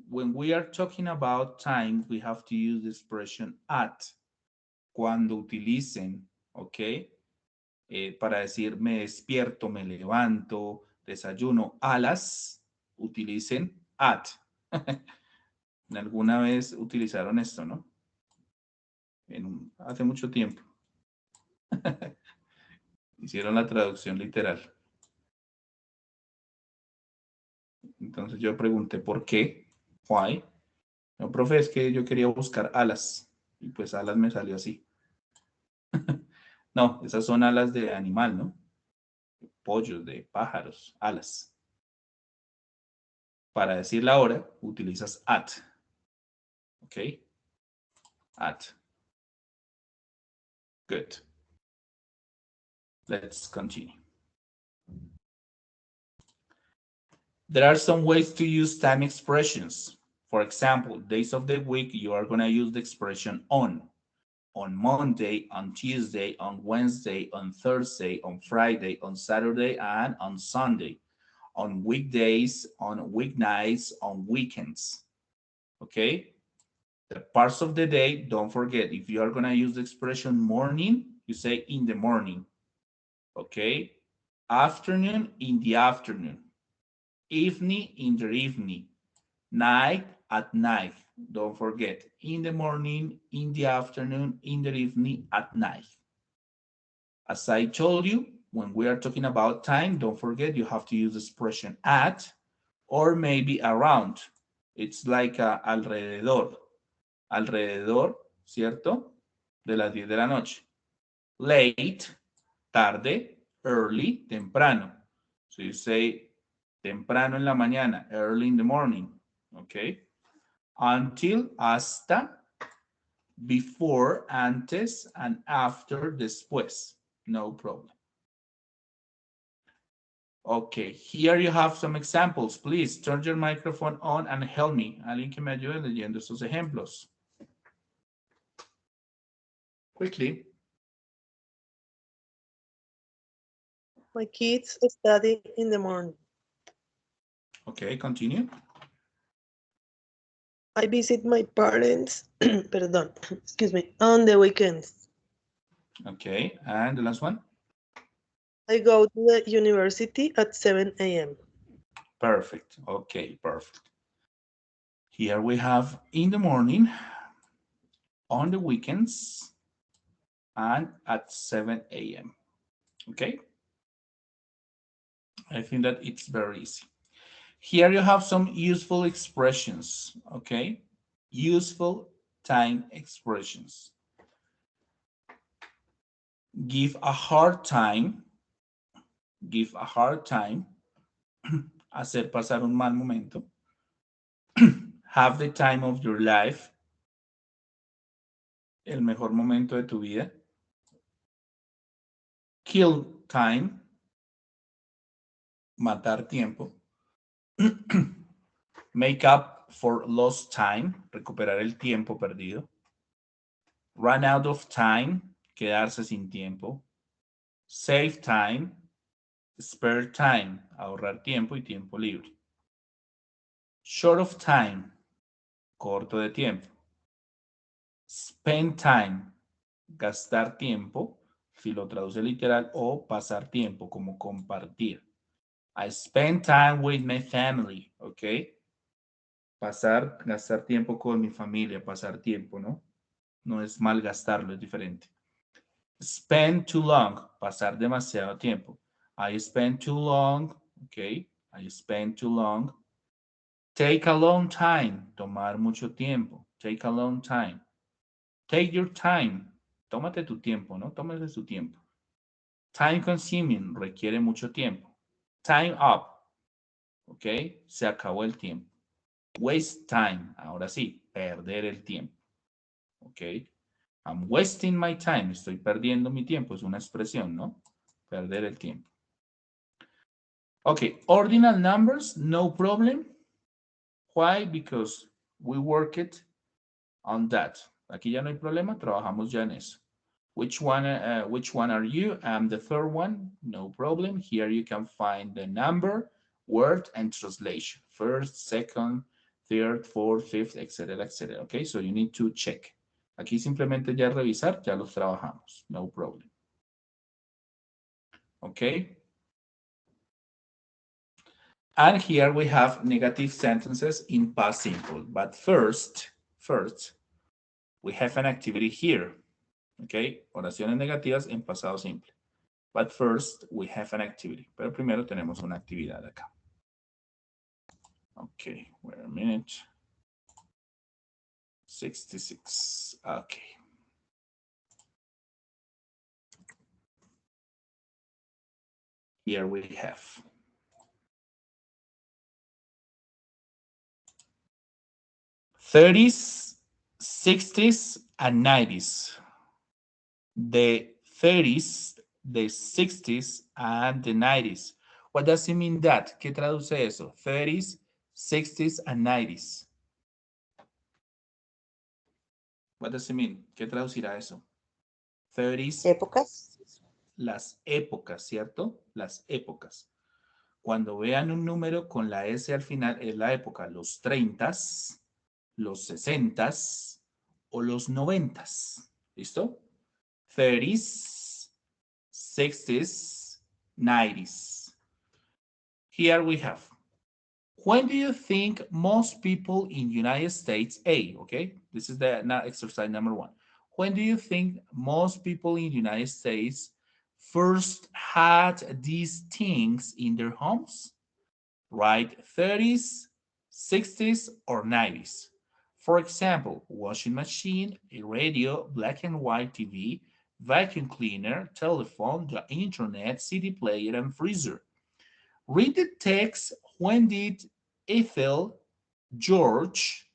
When we are talking about time, we have to use the expression at. Cuando utilicen, ¿ok? Para decir me despierto, me levanto, desayuno a las, utilicen at. ¿Alguna vez utilizaron esto, no? Hace mucho tiempo. Hicieron la traducción literal. Entonces yo pregunté por qué, why. No, profe, es que yo quería buscar alas y pues alas me salió así. No, esas son alas de animal, ¿no? Pollos, de pájaros, alas. Para decir la hora, utilizas at. ¿Ok? At. Good. Let's continue. There are some ways to use time expressions. For example, days of the week, you are going to use the expression on Monday, on Tuesday, on Wednesday, on Thursday, on Friday, on Saturday, and on Sunday. On weekdays, on weeknights, on weekends. Okay? The parts of the day, don't forget, if you are going to use the expression morning, you say in the morning. Okay? Afternoon, in the afternoon. Evening, in the evening. Night, at night. Don't forget, in the morning, in the afternoon, in the evening, at night. As I told you, when we are talking about time, don't forget you have to use the expression at or maybe around. It's like alrededor. Alrededor, ¿cierto? De las 10 de la noche. Late, tarde. Early, temprano. So you say temprano en la mañana, early in the morning. Okay? Until, hasta, before, antes, and after, después. No problem. Okay, here you have some examples. Please turn your microphone on and help me. Alguien que me ayude leyendo estos ejemplos. Quickly. My kids study in the morning. Okay, continue. I visit my parents, perdón, excuse me, on the weekends. Okay, and the last one? I go to the university at 7 a.m. Perfect. Okay, perfect. Here we have in the morning, on the weekends, and at 7 a.m. Okay? I think that it's very easy. Here you have some useful expressions, okay? Useful time expressions. Give a hard time. Give a hard time. Hacer pasar un mal momento. Have the time of your life. El mejor momento de tu vida. Kill time. Matar tiempo. Make up for lost time. Recuperar el tiempo perdido. Run out of time. Quedarse sin tiempo. Save time. Spare time. Ahorrar tiempo y tiempo libre. Short of time. Corto de tiempo. Spend time. Gastar tiempo. Si lo traduce literal, o pasar tiempo, como compartir. I spend time with my family, ¿ok? Gastar tiempo con mi familia, pasar tiempo, ¿no? No es malgastarlo, es diferente. Spend too long, pasar demasiado tiempo. I spend too long, ¿ok? I spend too long. Take a long time, tomar mucho tiempo. Take a long time. Take your time, tómate tu tiempo, ¿no? Tómate su tiempo. Time consuming, requiere mucho tiempo. Time up, ¿ok? Se acabó el tiempo. Waste time, ahora sí, perder el tiempo, ¿ok? I'm wasting my time, estoy perdiendo mi tiempo, es una expresión, ¿no? Perder el tiempo. Ok, ordinal numbers, no problem. Why? Because we work it on that. Aquí ya no hay problema, trabajamos ya en eso. Which one are you? I'm the third one, no problem. Here you can find the number, word, and translation. First, second, third, fourth, fifth, etcétera, etcétera. Okay, so you need to check. Aquí simplemente ya revisar, ya los trabajamos, no problem. Okay. And here we have negative sentences in past simple. But first, we have an activity here. Okay, oraciones negativas en pasado simple. But first, we have an activity. Pero primero tenemos una actividad acá. Okay, wait a minute. 66. Okay. Here we have. '30s, '60s, and '90s. The '30s, the '60s, and the '90s. What does it mean that? ¿Qué traduce eso? '30s, '60s, and '90s. What does it mean? ¿Qué traducirá eso? 30s. ¿Épocas? Las épocas, ¿cierto? Las épocas. Cuando vean un número con la S al final, es la época, los 30s, los 60s o los 90s. ¿Listo? 30s, 60s, 90s. Here we have. When do you think most people in United States, okay? This is the exercise number 1. When do you think most people in United States first had these things in their homes? Right, 30s, 60s, or 90s. For example, washing machine, a radio, black and white TV, vacuum cleaner, telephone, the internet, CD player, and freezer. Read the text. When did Ethel, George,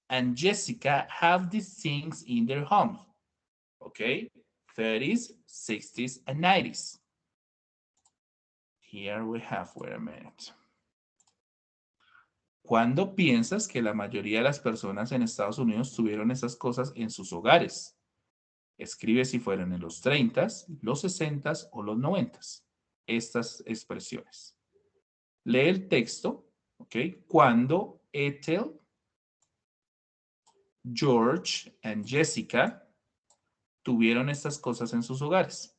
and Jessica have these things in their homes? Okay, 30s, 60s, and 90s. Here we have, wait a minute. ¿Cuándo piensas que la mayoría de las personas en Estados Unidos tuvieron esas cosas en sus hogares? Escribe si fueron en los 30s, los 60s o los 90s. Estas expresiones. Lee el texto, ¿ok? Cuando Ethel, George and Jessica tuvieron estas cosas en sus hogares.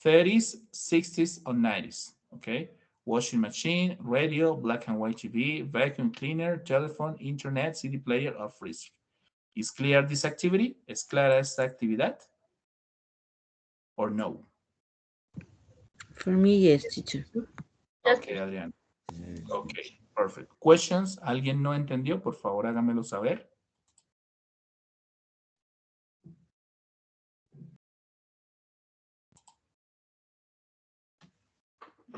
30s, 60s, or 90s, ¿ok? Washing machine, radio, black and white TV, vacuum cleaner, telephone, internet, CD player, or freezer. Is clear this activity? ¿Es clara esta actividad? Or no? For me, yes, teacher. Okay, Adrián. Okay, perfect. Questions? ¿Alguien no entendió? Por favor, hágamelo saber.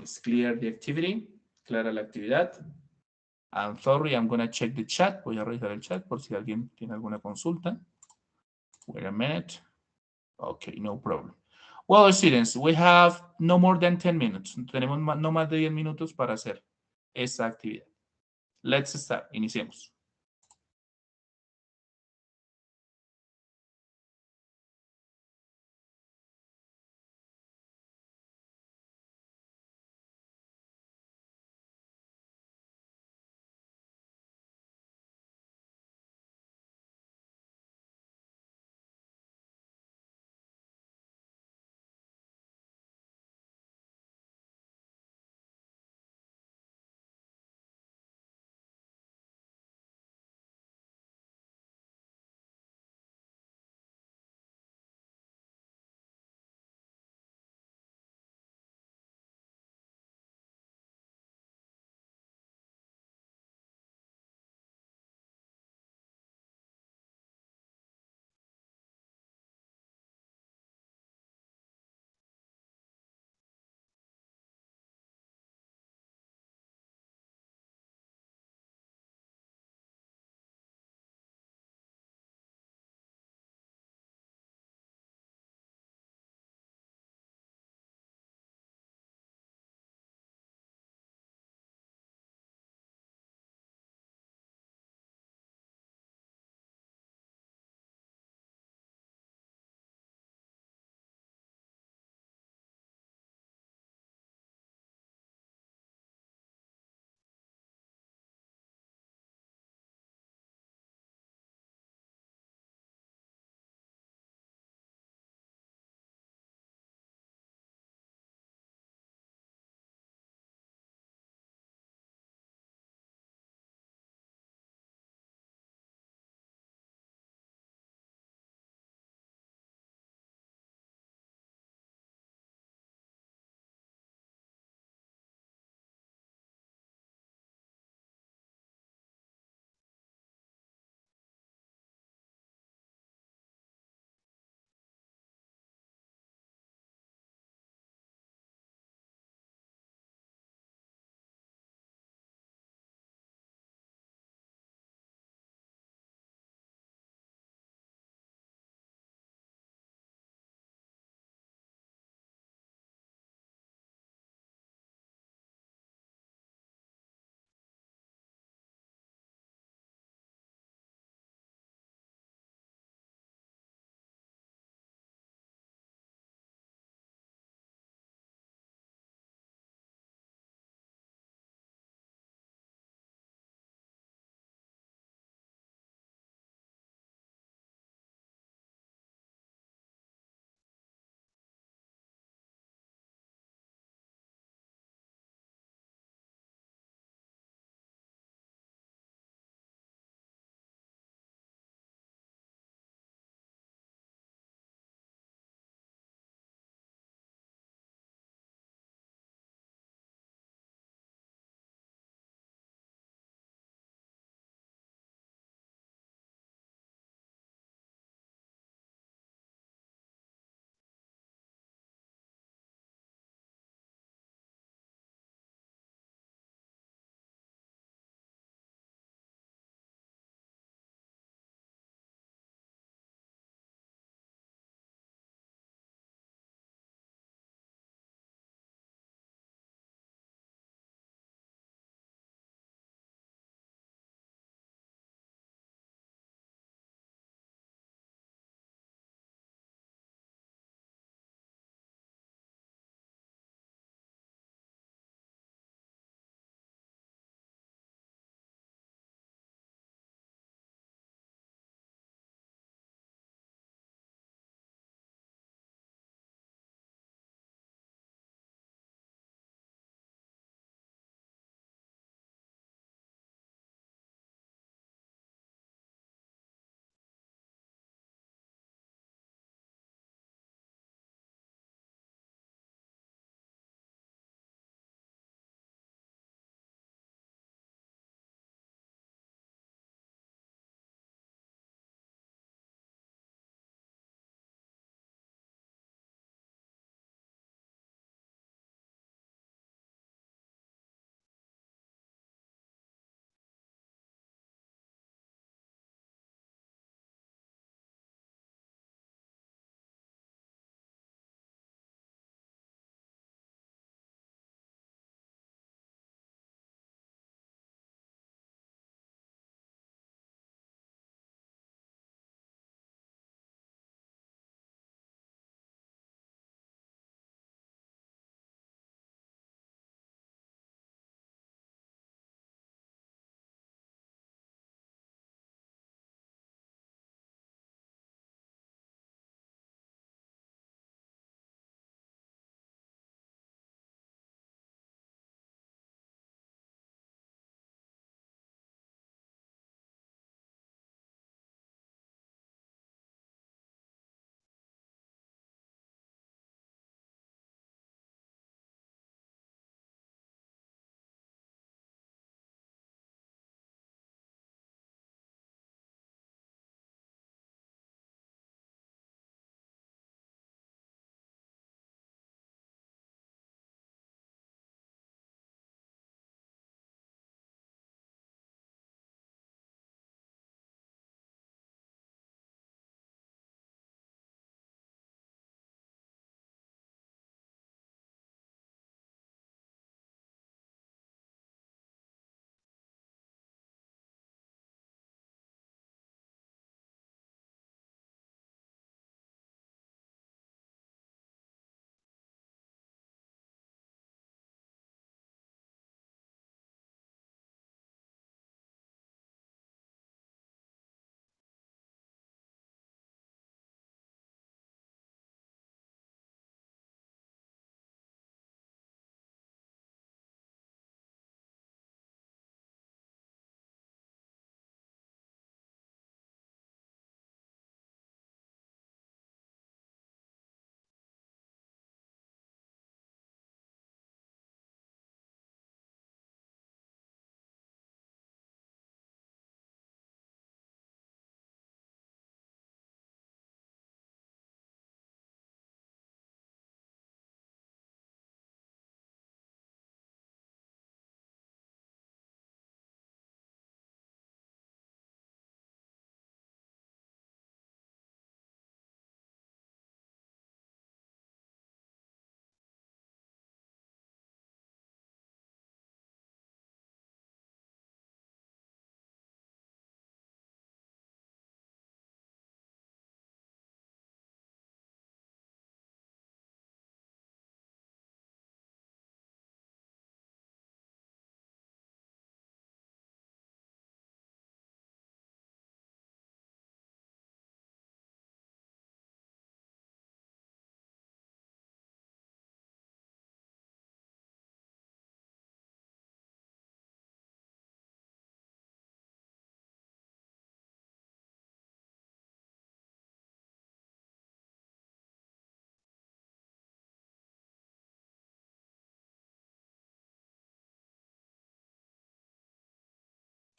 Is clear the activity? ¿Clara la actividad? I'm sorry, I'm going to check the chat. Voy a revisar el chat por si alguien tiene alguna consulta. Wait a minute. Okay, no problem. Well, students, we have no more than 10 minutes. Tenemos no más de 10 minutos para hacer esta actividad. Let's start. Iniciemos.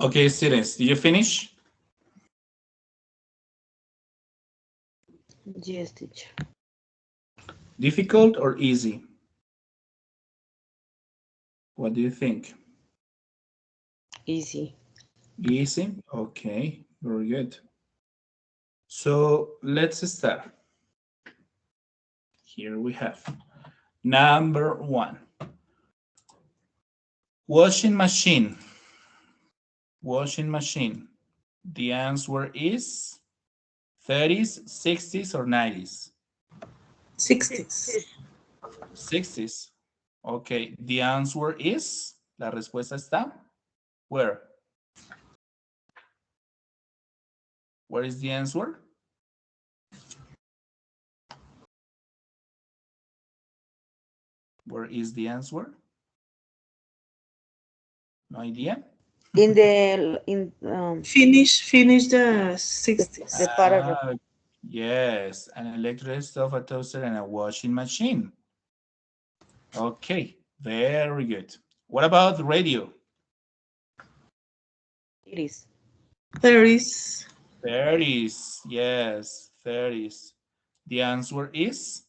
Okay, students, did you finish? Yes, teacher. Difficult or easy? What do you think? Easy. Easy? Okay, very good. So let's start. Here we have number 1. Washing machine. Washing machine. The answer is 30s, 60s, or 90s? 60s. 60s. Okay, the answer is, la respuesta está, where? Where is the answer? Where is the answer? No idea? In the Finish the 60s. the paragraph. Yes, an electric stove, a toaster, and a washing machine. Okay, very good. What about the radio? It is 30s. 30s, yes, 30s. The answer is?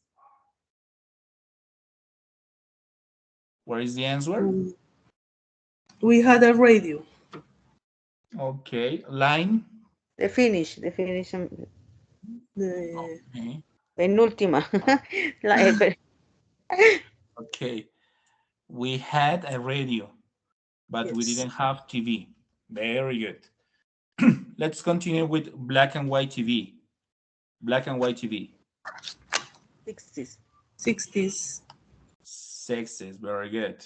Where is the answer? We had a radio. Okay, line. the finish. The Okay. Penúltima. Okay, we had a radio, but we Yes. didn't have TV. Very good. Let's continue with black and white TV. Black and white TV. 60s. 60s. 60s, very good.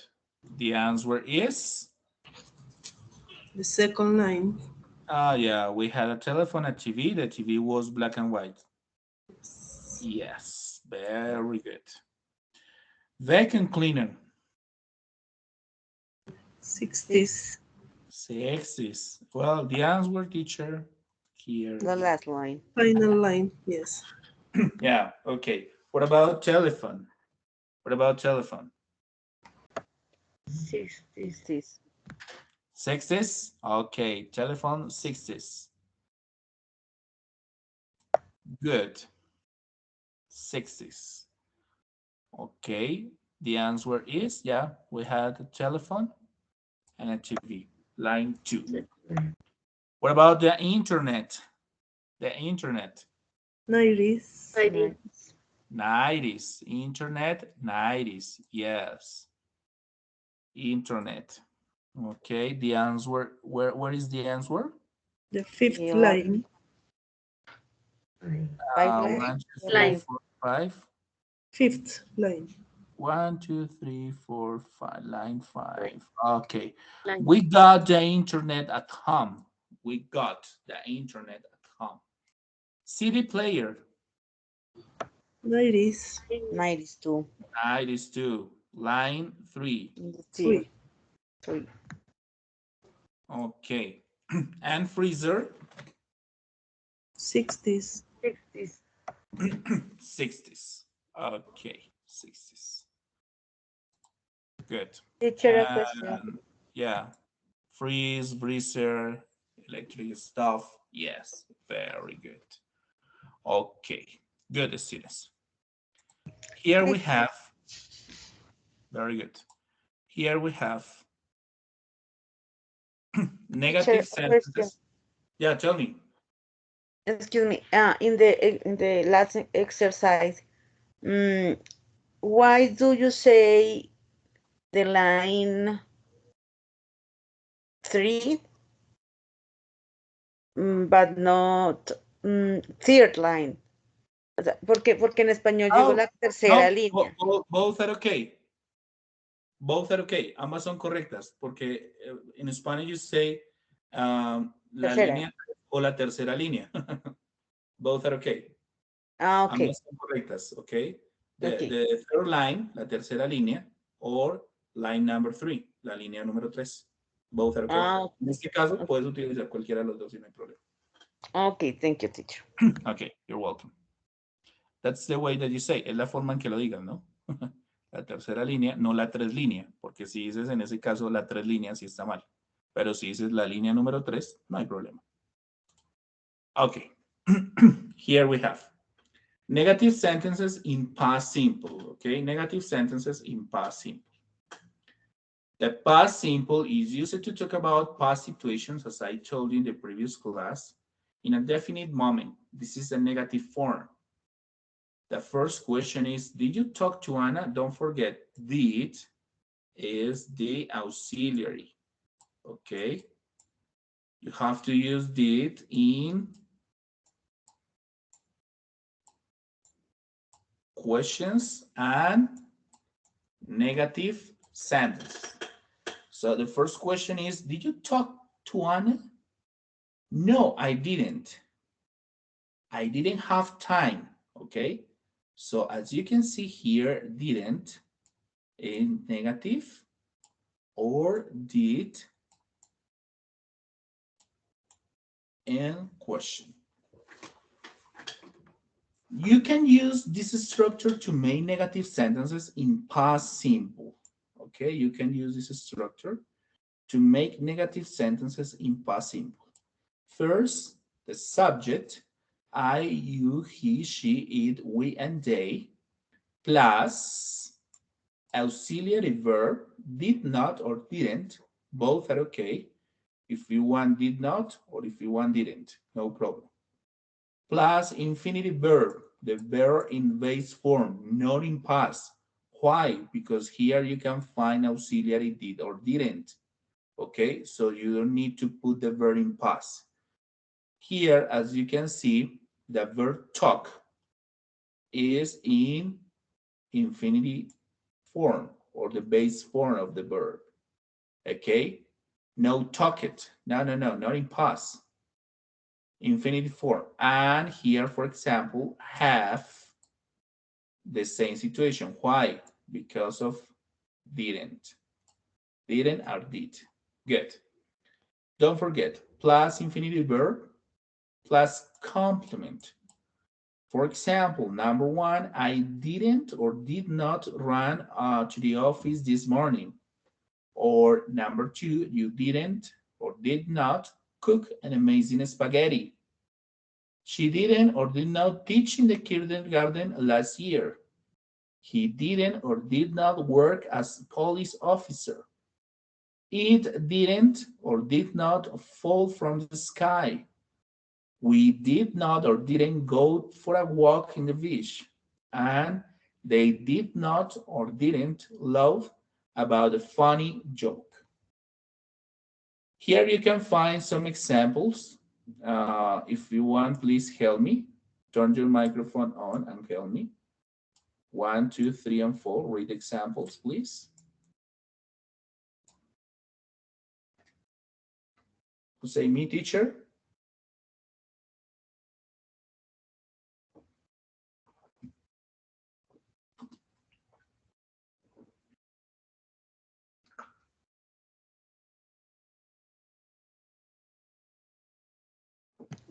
The answer is? The second line. Yeah, we had a telephone, a TV. The TV was black and white. Yes, very good. Vacuum cleaner. 60s. 60s. Well, the answer, teacher, here. The last line. Final line. Yes. Yeah, okay. What about telephone? What about telephone? 60s. 60s? Okay, telephone, 60s. Good. 60s. Okay, the answer is, yeah, we had a telephone and a TV. Line 2. What about the internet? The internet. 90s. 90s. Internet, 90s. Yes. Internet. Okay, the answer, where is the answer? The fifth Yeah. line. 1, 2, 3, 4, 5. Fifth line. 1, 2, 3, 4, 5. Line 5. Okay. Line. We got the internet at home. We got the internet at home. CD player. 90s. 90s too. 90s too. Line 3. 3. Okay. And freezer. 60s. 60s. Okay. 60s. Good. Teacher, a question. Yeah. Freeze, freezer, electric stuff. Yes. Very good. Okay. Good, students. Here we have, very good. Here we have negative sentences. Yeah, tell me. Excuse me. In the last exercise, why do you say the line 3, but not third line? O sea, porque en español llegó la tercera línea. Both are okay. Both are okay. Ambas son correctas porque en Spanish you say la línea o la tercera línea. Both are okay. Okay. Ambas son correctas, okay? The third line, la tercera línea, or line number 3, la línea número 3. Both are okay. Okay. En este caso, puedes utilizar cualquiera de los dos y no hay problema. Okay, thank you, teacher. Okay, you're welcome. That's the way that you say. Es la forma en que lo digas, ¿no? La tercera línea, no la 3 línea, porque si dices en ese caso la 3 líneas, sí está mal. Pero si dices la línea número 3, no hay problema. Okay. Here we have negative sentences in past simple. Okay, negative sentences in past simple. The past simple is used to talk about past situations, as I told you in the previous class, in a definite moment. This is a negative form. The first question is, did you talk to Anna? Don't forget, did is the auxiliary. Okay. You have to use did in questions and negative sentence. So the first question is, did you talk to Anna? No, I didn't. I didn't have time, okay? So as you can see here, didn't in negative or did in question. You can use this structure to make negative sentences in past simple. Okay, you can use this structure to make negative sentences in past simple. First, the subject, I, you, he, she, it, we, and they, plus auxiliary verb, did not or didn't, both are okay. If you want did not or if you want didn't, no problem. Plus infinitive verb, the verb in base form, not in past. Why? Because here you can find auxiliary did or didn't. Okay, so you don't need to put the verb in past. Here, as you can see, the verb talk is in infinitive form or the base form of the verb. Okay, no talk it. No, not in past. Infinitive form. And here, for example, have the same situation. Why? Because of didn't. Didn't or did. Good. Don't forget, plus infinitive verb plus complement. For example, number 1, I didn't or did not run to the office this morning. Or number 2, you didn't or did not cook an amazing spaghetti. She didn't or did not teach in the kindergarten last year. He didn't or did not work as a police officer. It didn't or did not fall from the sky. We did not or didn't go for a walk in the beach. And they did not or didn't laugh about a funny joke. Here you can find some examples. If you want, please help me. Turn your microphone on and help me. 1, 2, 3, and 4. Read examples, please. Who say me, teacher?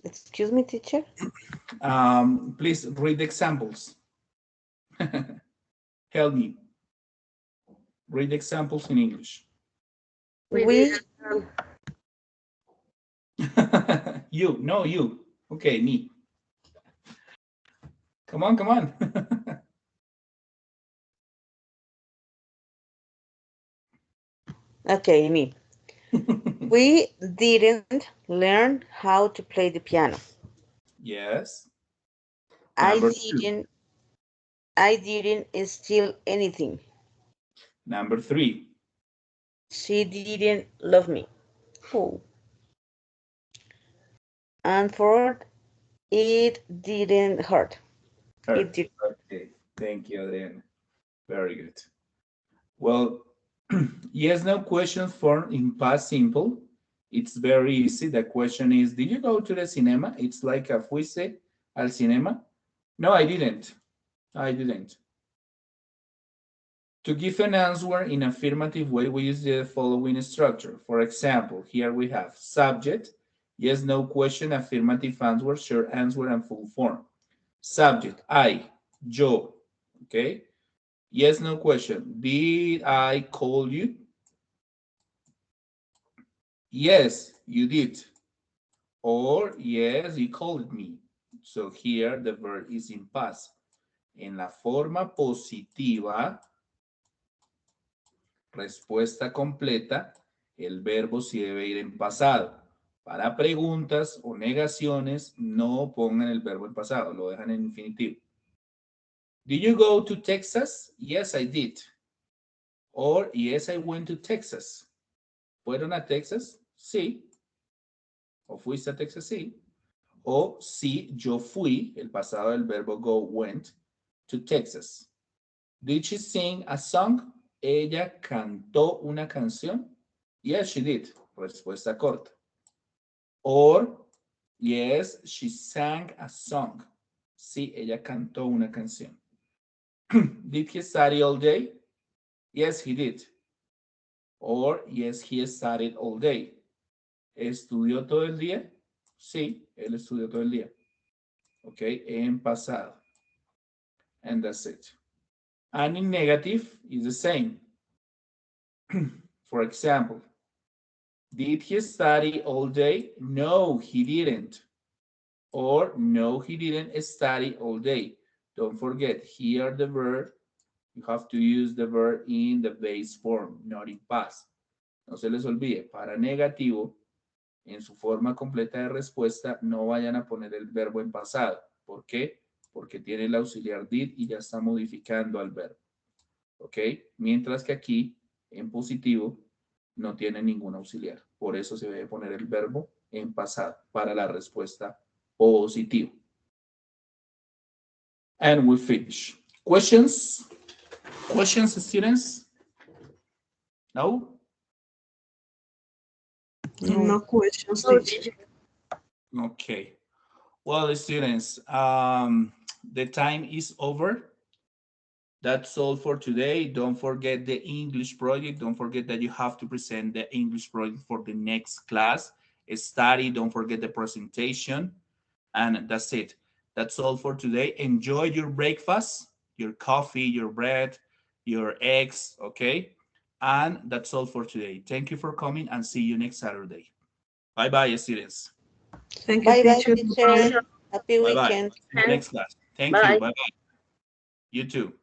Excuse me, teacher. Please read examples. Help me. Read examples in English. We You, no, you. Okay, me. Come on, come on. Okay, me. We didn't learn how to play the piano. Yes. I Number 2. didn't steal anything. Number 3. She didn't love me. Oh. And 4, it didn't hurt. It did. Okay, thank you, Adriana. Very good. Well, yes, no questions formed in past simple. It's very easy. The question is, did you go to the cinema? It's like a fuiste al cinema. No, I didn't. I didn't. To give an answer in affirmative way, we use the following structure. For example, here we have subject, yes, no question, affirmative answer, short answer, and full form. Subject, I, yo, okay? Yes, no question. Did I call you? Yes, you did. Or, yes, you called me. So here the verb is in past. En la forma positiva, respuesta completa, el verbo sí debe ir en pasado. Para preguntas o negaciones, no pongan el verbo en pasado, lo dejan en infinitivo. Did you go to Texas? Yes, I did. Or, yes, I went to Texas. ¿Fueron a Texas? Sí. ¿O fuiste a Texas? Sí. O, sí, yo fui, el pasado del verbo go, went, to Texas. Did she sing a song? ¿Ella cantó una canción? Yes, she did. Respuesta corta. Or, yes, she sang a song. Sí, ella cantó una canción. Did he study all day? Yes, he did. Or, yes, he studied all day. ¿Estudió todo el día? Sí, él estudió todo el día. Ok, en pasado. And that's it. And in negative is the same. For example, did he study all day? No, he didn't. Or no, he didn't study all day. Don't forget, here the verb, you have to use the verb in the base form, not in past. No se les olvide, para negativo, en su forma completa de respuesta, no vayan a poner el verbo en pasado. ¿Por qué? Porque tiene el auxiliar did y ya está modificando al verbo. ¿Ok? Mientras que aquí, en positivo, no tiene ningún auxiliar. Por eso se debe poner el verbo en pasado para la respuesta positiva. And we finish. Questions? Questions, students? No? No questions, No, teacher. Okay. Well, students, the time is over. That's all for today. Don't forget the English project. Don't forget that you have to present the English project for the next class. Study, don't forget the presentation. And that's it. That's all for today. Enjoy your breakfast, your coffee, your bread, your eggs, okay? And that's all for today. Thank you for coming and see you next Saturday. Bye-bye, students. Thank you, Bye-bye, teacher. teacher. Happy Bye-bye. weekend. See you next class. Thank Bye. you. Bye-bye. You too.